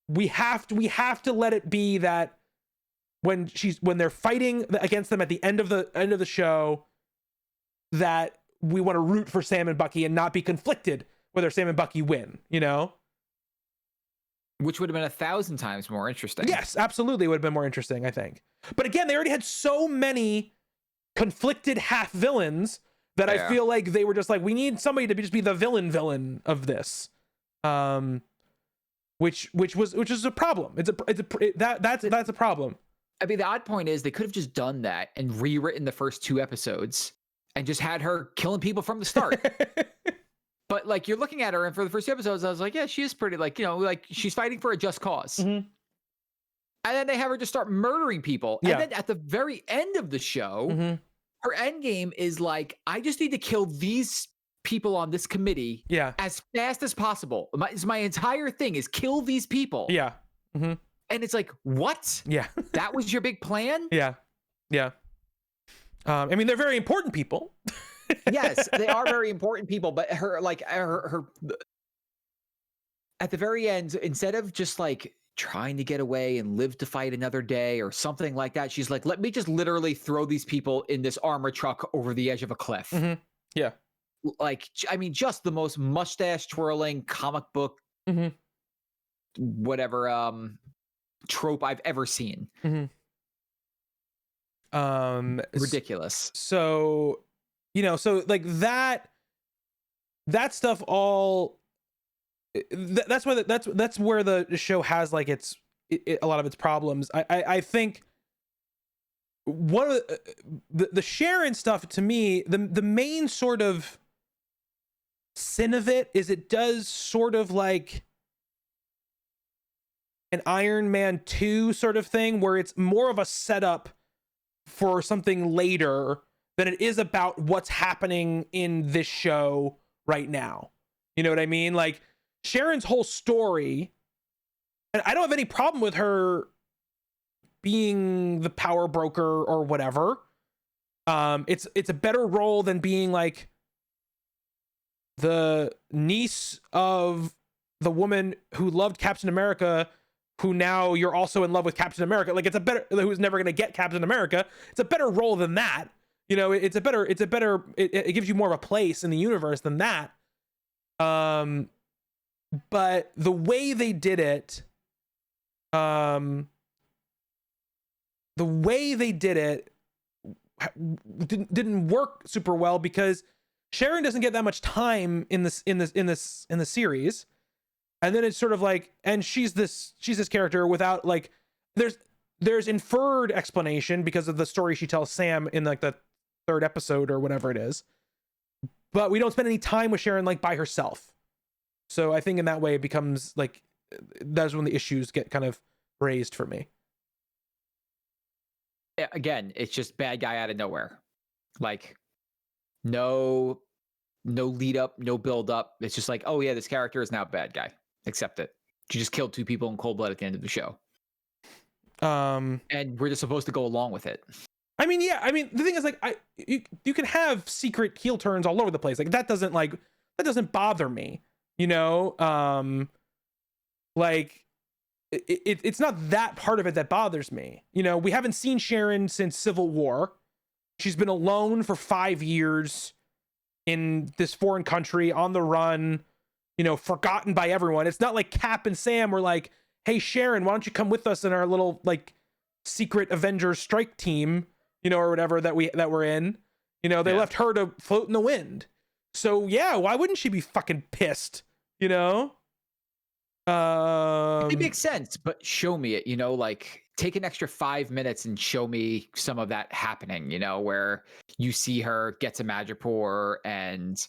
We have to let it be that when they're fighting against them at the end of the show, that we want to root for Sam and Bucky and not be conflicted whether Sam and Bucky win, Which would have been 1,000 times more interesting. Yes, absolutely, it would have been more interesting, I think. But again, they already had so many conflicted half villains that I feel like they were just like, we need somebody to just be the villain of this, which is a problem. That's a problem. I mean, the odd point is they could have just done that and rewritten the first 2 episodes and just had her killing people from the start. But you're looking at her, and for the first 2 episodes, I was like, yeah, she is pretty, she's fighting for a just cause. Mm-hmm. And then they have her just start murdering people. Yeah. And then at the very end of the show, mm-hmm. her end game is I just need to kill these people on this committee as fast as possible. My entire thing is kill these people. Yeah. Mm-hmm. And it's like, what? Yeah. That was your big plan? Yeah. Yeah. I mean, they're very important people. Yes, they are very important people, but her at the very end, instead of just trying to get away and live to fight another day or something like that, she's like, let me just literally throw these people in this armor truck over the edge of a cliff. Mm-hmm. Yeah. I mean, just the most mustache twirling comic book, mm-hmm. whatever trope I've ever seen. Mm-hmm. Ridiculous. So that stuff all, that's where the show has a lot of its problems. I think one of the Sharon stuff, to me, the main sort of sin of it is it does sort of like an Iron Man 2 sort of thing, where it's more of a setup for something later than it is about what's happening in this show right now. You know what I mean? Sharon's whole story, and I don't have any problem with her being the power broker or whatever, It's a better role than being like the niece of the woman who loved Captain America, who now you're also in love with Captain America. Like, it's a better, who's never going to get Captain America. It's a better role than that. You know, it gives you more of a place in the universe than that. But the way they did it, didn't work super well because Sharon doesn't get that much time in the series. And then it's sort of like, and she's this character without like, there's inferred explanation because of the story she tells Sam in like the 3rd episode or whatever it is. But we don't spend any time with Sharon like by herself. So I think in that way it becomes like, that's when the issues get kind of raised for me. Again, it's just bad guy out of nowhere. Like, no lead up, no build up. It's just like, oh yeah, this character is now a bad guy. Accept it. She just killed 2 people in cold blood at the end of the show. And we're just supposed to go along with it. I mean, yeah. I mean, the thing is, like, you can have secret heel turns all over the place. Like, that doesn't bother me. You know, like, it's not that part of it that bothers me. You know, we haven't seen Sharon since Civil War. She's been alone for 5 years in this foreign country, on the run, you know, forgotten by everyone. It's not like Cap and Sam were like, hey, Sharon, why don't you come with us in our little, like, secret Avengers strike team, you know, or whatever that we're in. You know, they left her to float in the wind. So, yeah, why wouldn't she be fucking pissed, you know? It makes sense, but show me it, you know, like, take an extra 5 minutes and show me some of that happening, you know, where you see her get to Madripoor and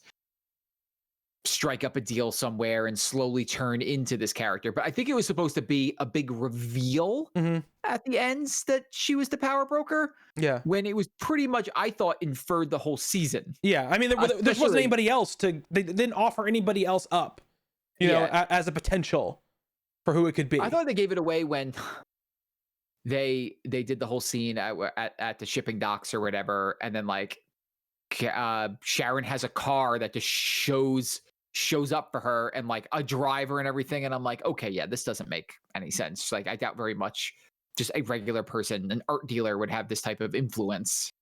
strike up a deal somewhere and slowly turn into this character. But I think it was supposed to be a big reveal at the ends that she was the power broker. Yeah. When it was pretty much, I thought, inferred the whole season. Yeah. I mean, there wasn't anybody else they didn't offer anybody else up, you know, as a potential for who it could be. I thought they gave it away when they did the whole scene at the shipping docks or whatever. And then like, Sharon has a car that just shows up for her and like a driver and everything, and I'm like, okay, yeah, this doesn't make any sense. Like, I doubt very much just a regular person, an art dealer, would have this type of influence.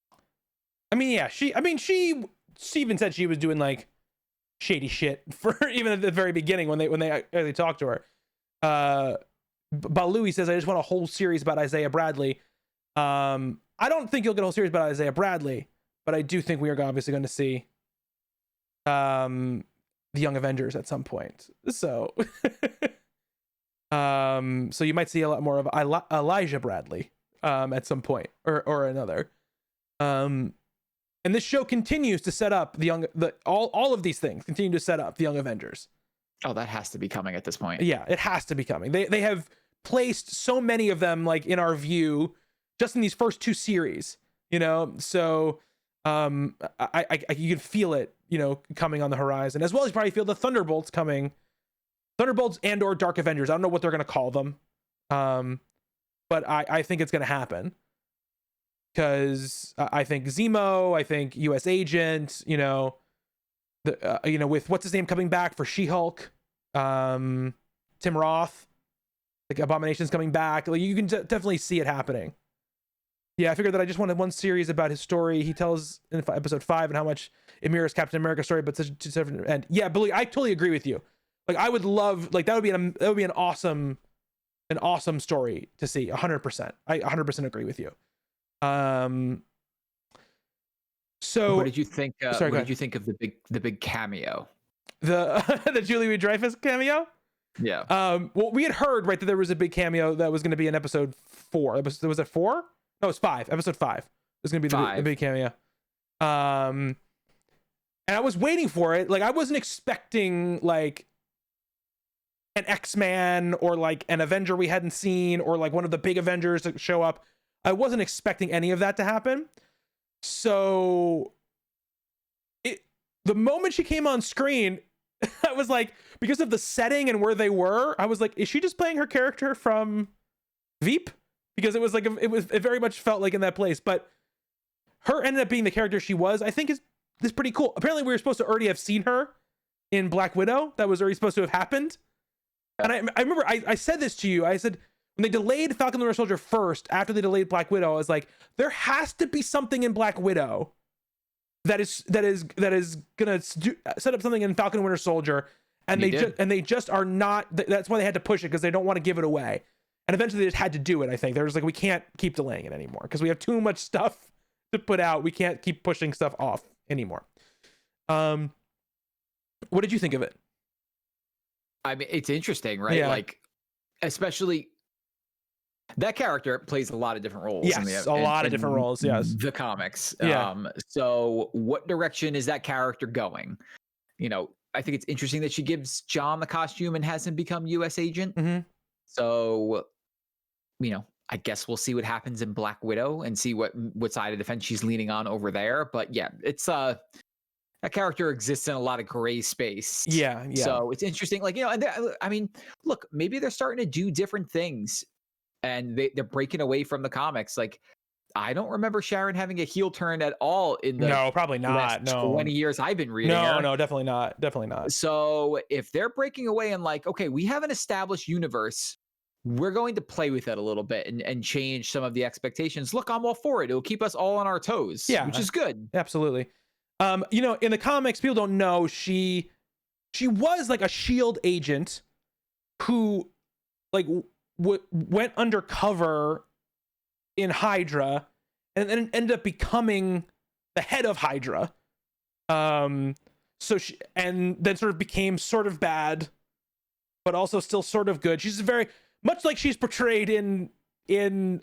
I mean, yeah, she even said she was doing like shady shit for even at the very beginning when they talked to her. Balui says, I just want a whole series about Isaiah Bradley. I don't think you'll get a whole series about Isaiah Bradley, but I do think we are obviously going to see the Young Avengers at some point. So so you might see a lot more of Elijah Bradley at some point or another. And this show continues to set up all of these things continue to set up the Young Avengers. Oh, that has to be coming at this point. Yeah, it has to be coming. They have placed so many of them like in our view just in these first 2 series, you know. So I you can feel it, you know, coming on the horizon, as well as you probably feel the Thunderbolts coming. Thunderbolts and or Dark Avengers. I don't know what they're going to call them. But I think it's going to happen. Because I think Zemo, I think US Agent, you know, you know, with what's his name coming back for She-Hulk, Tim Roth, like Abomination's coming back. Like, you can definitely see it happening. Yeah, I figured that I just wanted one series about his story. He tells in episode 5 and how much it mirrors Captain America's story, but such a different end. Yeah, Billy, I totally agree with you. Like, I would love, like, that would be an awesome story to see. 100%. I 100% agree with you. So what did you think? What did you think of the big cameo? The Julie Louis-Dreyfus cameo? Yeah. Well, we had heard, right, that there was a big cameo that was going to be in episode 4. Was it 4? No, it's 5. Episode 5 was going to be the big cameo. And I was waiting for it. Like, I wasn't expecting like an X-Man or like an Avenger we hadn't seen or like one of the big Avengers to show up. I wasn't expecting any of that to happen. So the moment she came on screen, I was like, because of the setting and where they were, I was like, is she just playing her character from Veep? Because it was like, it very much felt like in that place. But her ended up being the character she was, I think is pretty cool. Apparently we were supposed to already have seen her in Black Widow. That was already supposed to have happened. And I remember I said this to you. I said, when they delayed Falcon and the Winter Soldier first, after they delayed Black Widow, I was like, there has to be something in Black Widow that is gonna set up something in Falcon and Winter Soldier, and they just are not. That's why they had to push it, because they don't want to give it away. And eventually they just had to do it. I think they were just like, we can't keep delaying it anymore because we have too much stuff to put out. We can't keep pushing stuff off anymore. What did you think of it? I mean, it's interesting, right? Yeah. Like, especially that character plays a lot of different roles. Yes, a lot of different roles. Yes, the comics. Yeah. So what direction is that character going? You know, I think it's interesting that she gives John the costume and has him become U.S. agent. Mm-hmm. So, you know, I guess we'll see what happens in Black Widow and see what side of the fence she's leaning on over there. But yeah, it's that character exists in a lot of gray space. Yeah. So it's interesting. Like, you know, and I mean, look, maybe they're starting to do different things and they're breaking away from the comics. Like, I don't remember Sharon having a heel turn at all in the no, probably not. last 20 years I've been reading her. No, definitely not. Definitely not. So if they're breaking away and like, okay, we have an established universe, we're going to play with it a little bit and change some of the expectations. Look, I'm all for it. It'll keep us all on our toes, which is good. Absolutely. You know, in the comics, people don't know she was like a SHIELD agent who like went undercover in Hydra and then ended up becoming the head of Hydra. So she, and then sort of became sort of bad, but also still sort of good. She's very much like she's portrayed in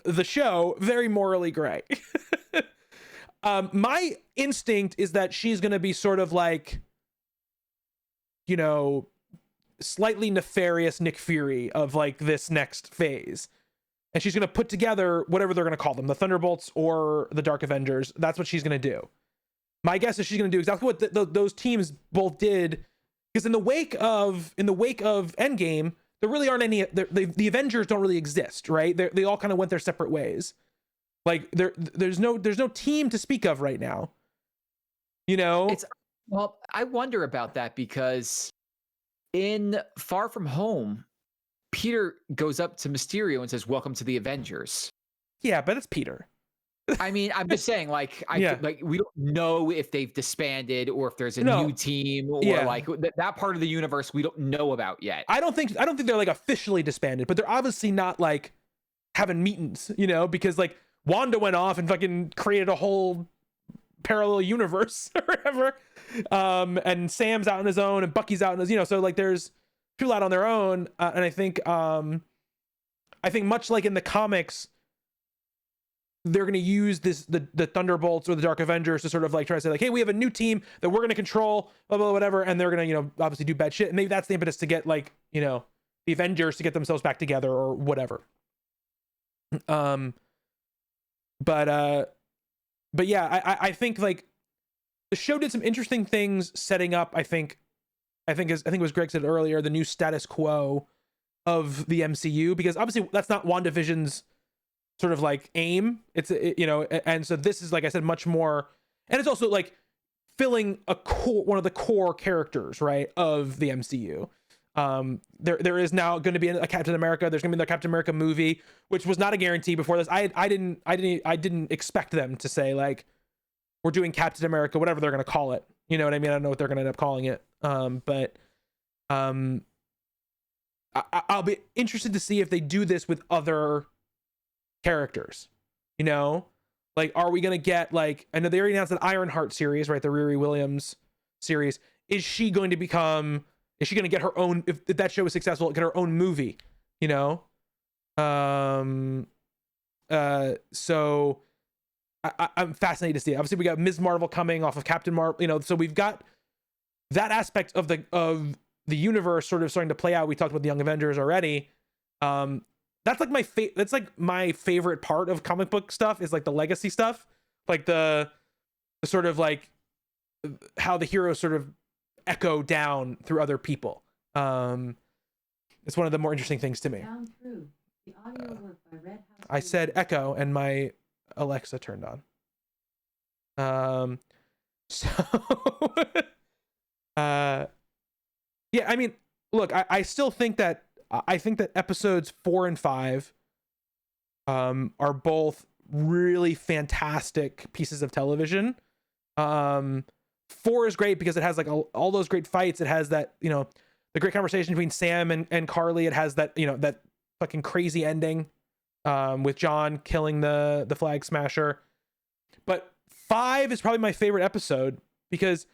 the show, very morally gray. My instinct is that she's going to be sort of like, you know, slightly nefarious Nick Fury of like this next phase. And she's going to put together whatever they're going to call them, the Thunderbolts or the Dark Avengers. That's what she's going to do. My guess is she's going to do exactly what those teams both did. Because in the wake of Endgame, there really aren't any, the Avengers don't really exist, right? They all kind of went their separate ways. Like there's no team to speak of right now. You know? Well, I wonder about that because in Far From Home, Peter goes up to Mysterio and says, "Welcome to the Avengers." Yeah, but it's Peter. I mean, I'm just saying, like, like we don't know if they've disbanded or if there's a new team or like that part of the universe we don't know about yet. I don't think they're like officially disbanded, but they're obviously not like having meetings, you know, because like Wanda went off and fucking created a whole parallel universe or whatever. And Sam's out on his own and Bucky's out on his, you know, so like there's people out on their own. And I think much like in the comics, they're going to use the Thunderbolts or the Dark Avengers to sort of like try to say like, hey, we have a new team that we're going to control, blah, blah, whatever. And they're going to, you know, obviously do bad shit. And maybe that's the impetus to get like, you know, the Avengers to get themselves back together or whatever. But yeah, I think like the show did some interesting things setting up. I think it was Greg said earlier, the new status quo of the MCU, because obviously that's not WandaVision's sort of like aim. It's you know, and so this is, like I said, much more, and it's also like filling one of the core characters, right, of the MCU. There is now going to be a Captain America. There's going to be the Captain America movie, which was not a guarantee before this. I didn't expect them to say like, we're doing Captain America, whatever they're going to call it. You know what I mean? I don't know what they're going to end up calling it. But I'll be interested to see if they do this with other characters. You know, like, are we going to get like, I know they already announced an Ironheart series, right? The Riri Williams series. Is she going to get her own, if that show is successful, get her own movie, you know? So I'm fascinated to see it. Obviously we got Ms. Marvel coming off of Captain Marvel, you know, so we've got that aspect of the universe sort of starting to play out. We talked about the Young Avengers already. That's like my favorite part of comic book stuff is like the legacy stuff, like the sort of like how the heroes sort of echo down through other people. It's one of the more interesting things to me. I said echo and my Alexa turned on. Um, so, uh, yeah, I mean, look, I still think that episodes 4 and 5 are both really fantastic pieces of television. 4 is great because it has like all those great fights. It has that, the great conversation between Sam and Carly. It has that, that fucking crazy ending with John killing the flag smasher. But 5 is probably my favorite episode because,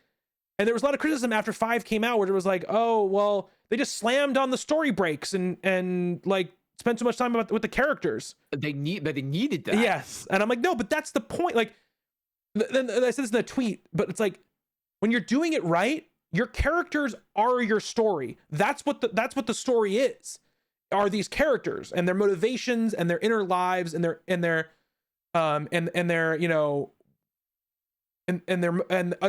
and there was a lot of criticism after 5 came out where it was like, oh, well, they just slammed on the story breaks and like spent too much time with the characters. But they needed that. Yes. And I'm like, no, but that's the point. Like, then I said this in a tweet, but it's like, when you're doing it right, your characters are your story. That's what the story is. Are these characters and their motivations and their inner lives and their and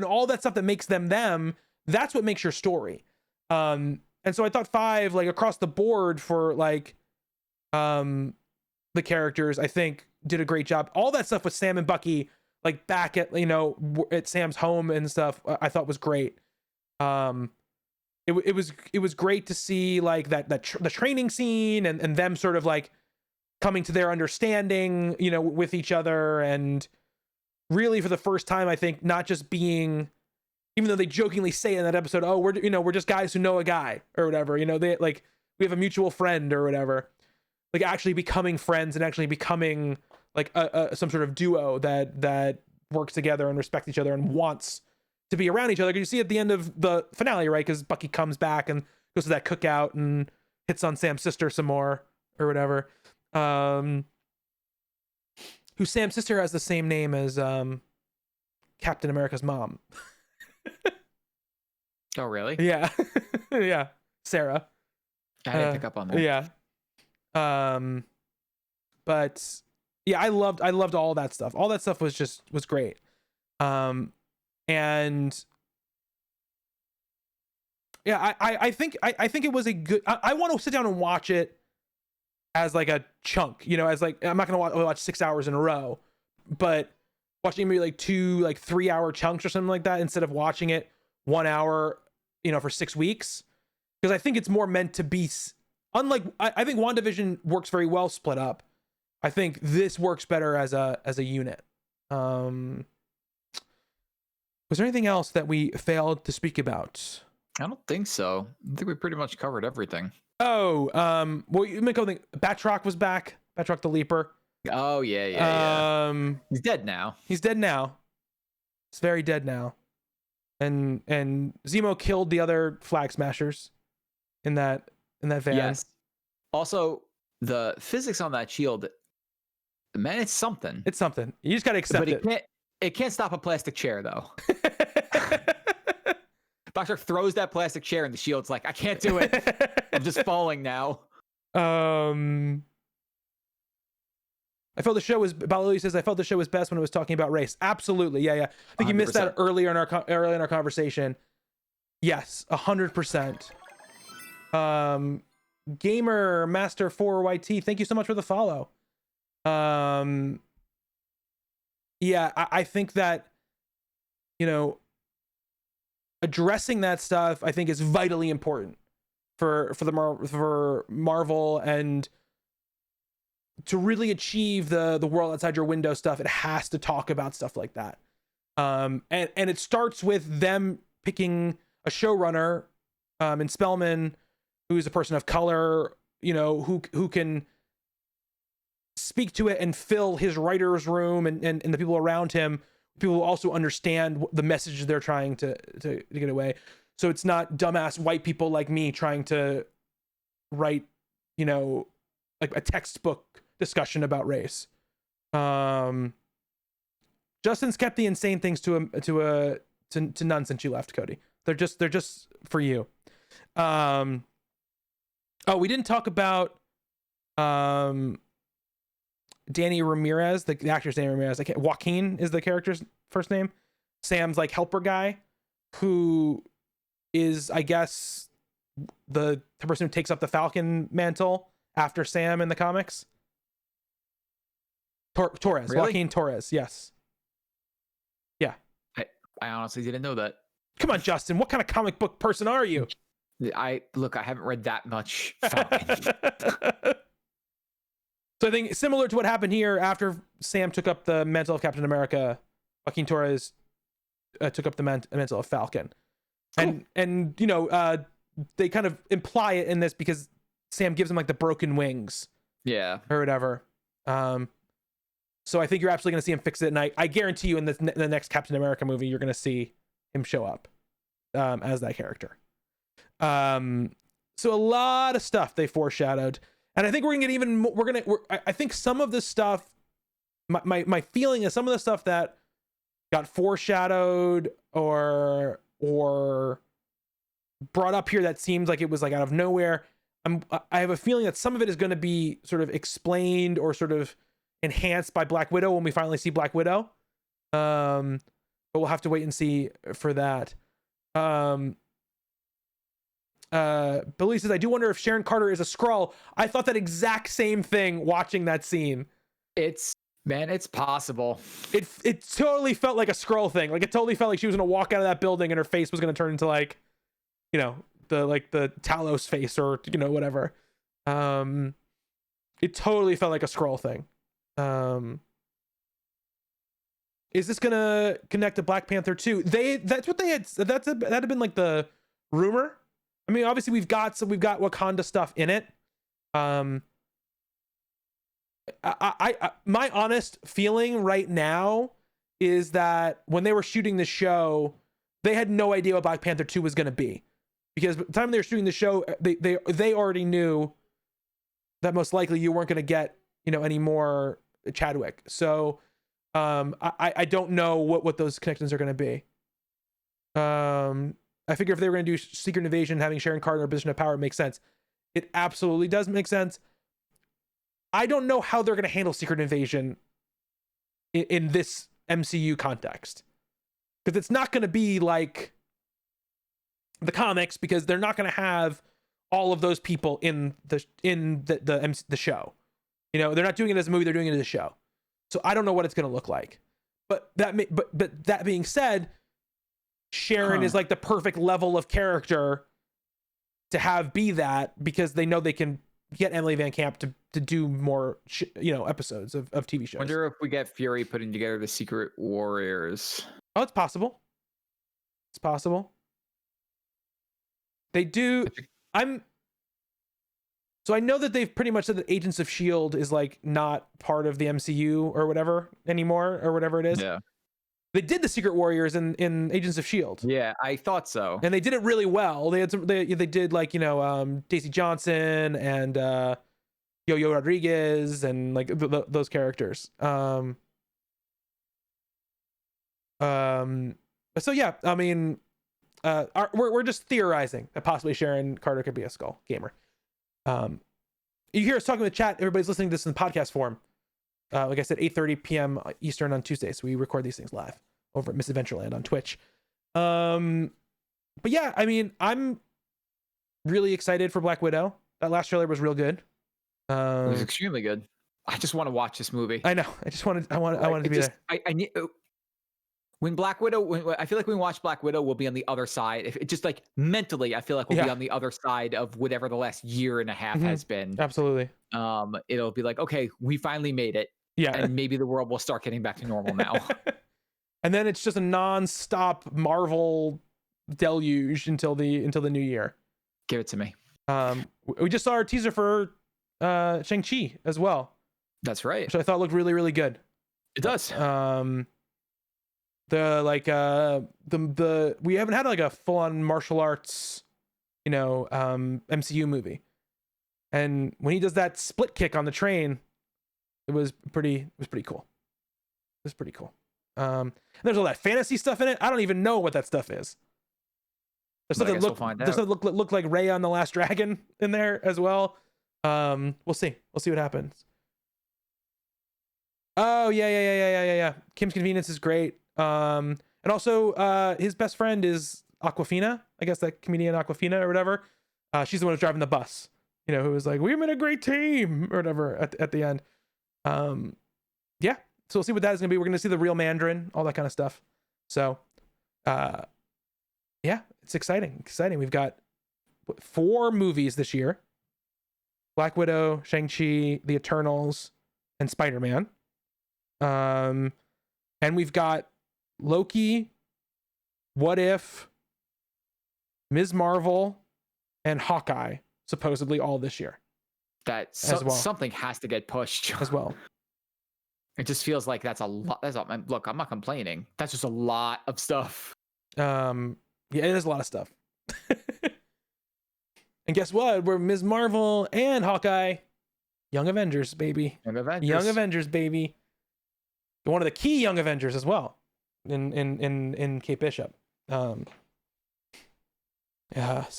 all that stuff that makes them. That's what makes your story. And so I thought 5, like across the board for like the characters, I think did a great job. All that stuff with Sam and Bucky, like back at at Sam's home and stuff, I thought was great. It was great to see like the training scene and them sort of like coming to their understanding, with each other, and really for the first time, I think not just being, even though they jokingly say in that episode, oh, we're just guys who know a guy or whatever, they like, we have a mutual friend or whatever, like actually becoming friends and actually becoming like some sort of duo that works together and respects each other and wants to be around each other. Because you see at the end of the finale, right? Because Bucky comes back and goes to that cookout and hits on Sam's sister some more or whatever. Who Sam's sister has the same name as Captain America's mom. Oh, really? Yeah. Yeah. Sarah. I didn't pick up on that. Yeah. But yeah, I loved all that stuff. All that stuff was great. And yeah, I think it was a good, I want to sit down and watch it as like a chunk, as like, I'm not going to watch 6 hours in a row, but watching maybe like 2, like 3 hour chunks or something like that, instead of watching it 1 hour, for 6 weeks. Because I think it's more meant to be, unlike, I think WandaVision works very well split up. I think this works better as a unit. Was there anything else that we failed to speak about? I don't think so. I think we pretty much covered everything. Oh, well, you make a think. Batroc was back. Batroc the Leaper. Oh yeah. He's dead now. He's dead now. He's very dead now. And Zemo killed the other Flag Smashers in that van. Yes. Also, the physics on that shield, man, it's something. It's something. You just gotta accept it. It can't stop a plastic chair though. Batroc throws that plastic chair and the shield's like, I can't do it. I'm just falling now. I felt the show was, Balili says, I felt the show was best when it was talking about race. Absolutely. Yeah. I think 100%. You missed that earlier in our conversation. Yes, 100%. Gamer Master 4YT, thank you so much for the follow. Yeah, I think that, addressing that stuff, I think is vitally important for Marvel, and to really achieve the world outside your window stuff, it has to talk about stuff like that. And it starts with them picking a showrunner, in Spellman, who is a person of color, who can speak to it and fill his writer's room and the people around him, people who also understand the message they're trying to get away. So it's not dumbass white people like me trying to write, like a textbook discussion about race. Justin's kept the insane things to none since you left, Cody. They're just for you. Oh, we didn't talk about Danny Ramirez, the actor's Danny Ramirez. Joaquin is the character's first name. Sam's like helper guy, who is, I guess, the person who takes up the Falcon mantle after Sam in the comics. Torres, really? Joaquin Torres, yes. Yeah. I honestly didn't know that. Come on, Justin. What kind of comic book person are you? I haven't read that much Falcon. So I think similar to what happened here after Sam took up the mantle of Captain America, Joaquin Torres took up the mantle of Falcon. Cool. And you know, they kind of imply it in this because Sam gives him like the broken wings. Yeah. Or whatever. So I think you're absolutely going to see him fix it. And I guarantee you in the next Captain America movie, you're going to see him show up as that character. So a lot of stuff they foreshadowed. And I think we're going to get even more. I think some of this stuff, my feeling is some of the stuff that got foreshadowed or brought up here that seems like it was like out of nowhere. I have a feeling that some of it is going to be sort of explained or sort of enhanced by Black Widow when we finally see Black Widow. But we'll have to wait and see for that. Billy says, I do wonder if Sharon Carter is a Skrull. I thought that exact same thing watching that scene. It's possible. It totally felt like a Skrull thing. Like it totally felt like she was gonna walk out of that building and her face was gonna turn into like, you know, the Talos face or, you know, whatever. It totally felt like a Skrull thing. Is this gonna connect to Black Panther 2? That's what they had. That had been like the rumor. I mean, obviously we've got Wakanda stuff in it. I my honest feeling right now is that when they were shooting the show, they had no idea what Black Panther 2 was going to be, because by the time they were shooting the show, they already knew that most likely you weren't going to get, you know, any more Chadwick. So I don't know what those connections are going to be. I figure if they were going to do Secret Invasion, having Sharon Carter in a position of power, it makes sense. It absolutely does make sense. I don't know how they're going to handle Secret Invasion in this MCU context, because it's not going to be like the comics, because they're not going to have all of those people in the show. You know, they're not doing it as a movie; they're doing it as a show. So I don't know what it's going to look like. But that being said, Sharon is like the perfect level of character to have be that, because they know they can get Emily Van Camp to do more episodes of TV shows. Wonder if we get Fury putting together the Secret Warriors. Oh, it's possible. It's possible. They do. So I know that they've pretty much said that Agents of S.H.I.E.L.D. is like not part of the MCU or whatever anymore, or whatever it is. Yeah. They did the Secret Warriors in Agents of S.H.I.E.L.D. Yeah, I thought so. And they did it really well. They did like, Daisy Johnson and Yo-Yo Rodriguez and like those characters. So yeah, I mean, we're just theorizing that possibly Sharon Carter could be a Skrull gamer. You hear us talking in the chat. Everybody's listening to this in podcast form. Like I said, 8:30 p.m. Eastern on Tuesdays. We record these things live over at Misadventureland on Twitch. But yeah, I mean, I'm really excited for Black Widow. That last trailer was real good. It was extremely good. I just want to watch this movie. I know. I wanted to be there. I need. When Black Widow, I feel like when we watch Black Widow, we'll be on the other side. If it just like mentally, I feel like we'll be on the other side of whatever the last year and a half has been. Absolutely. It'll be like, okay, we finally made it. Yeah. And maybe the world will start getting back to normal now. And then it's just a non-stop Marvel deluge until the new year. Give it to me. We just saw our teaser for Shang-Chi as well. That's right. Which I thought looked really, really good. It does. We haven't had like a full-on martial arts, MCU movie. And when he does that split kick on the train, it was pretty cool. It was pretty cool. And there's all that fantasy stuff in it. I don't even know what that stuff is. There's something that look like Rey on The Last Dragon in there as well. We'll see what happens. Oh yeah. Kim's Convenience is great. And also his best friend is Aquafina. I guess that comedian Aquafina or whatever. She's the one who's driving the bus. Who was like, "We've been a great team" or whatever at the end. Yeah. So we'll see what that is gonna be. We're gonna see the real Mandarin, all that kind of stuff. So Yeah, it's exciting. We've got 4 movies this year: Black Widow, Shang-Chi, The Eternals, and Spider-Man. And we've got Loki, What If, Ms. Marvel, and Hawkeye, supposedly all this year. Something has to get pushed as well. It just feels like that's a lot. Look, I'm not complaining. That's just a lot of stuff. Yeah, it is a lot of stuff. And guess what? We're Ms. Marvel and Hawkeye. Young Avengers, baby. Young Avengers, baby. One of the key Young Avengers as well in Kate Bishop. So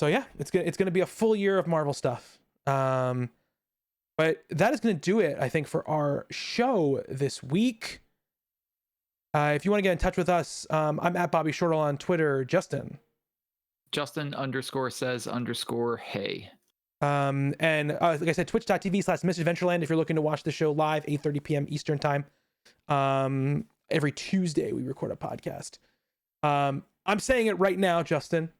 yeah, it's gonna be a full year of Marvel stuff. But that is gonna do it, I think, for our show this week. If you want to get in touch with us, I'm at Bobby Shortle on Twitter. Justin _says_hey. And like I said, twitch.tv/MrAdventureland if you're looking to watch the show live, 8:30 p.m. Eastern time. Every Tuesday we record a podcast. I'm saying it right now, Justin.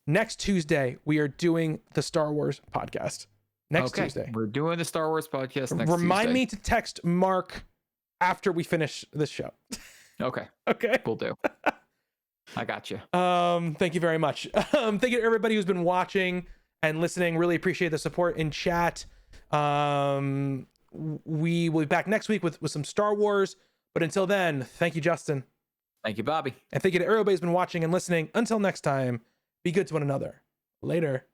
Next Tuesday we are doing the Star Wars podcast. Tuesday we're doing the Star Wars podcast next Remind Tuesday. me to text Mark after we finish this show. Okay we'll do. I got you. Thank you very much. Thank you to everybody who's been watching and listening. Really appreciate the support in chat. We will be back next week with some Star Wars. But until then, thank you, Justin. Thank you, Bobby. And thank you to everybody who's been watching and listening. Until next time, be good to one another. Later.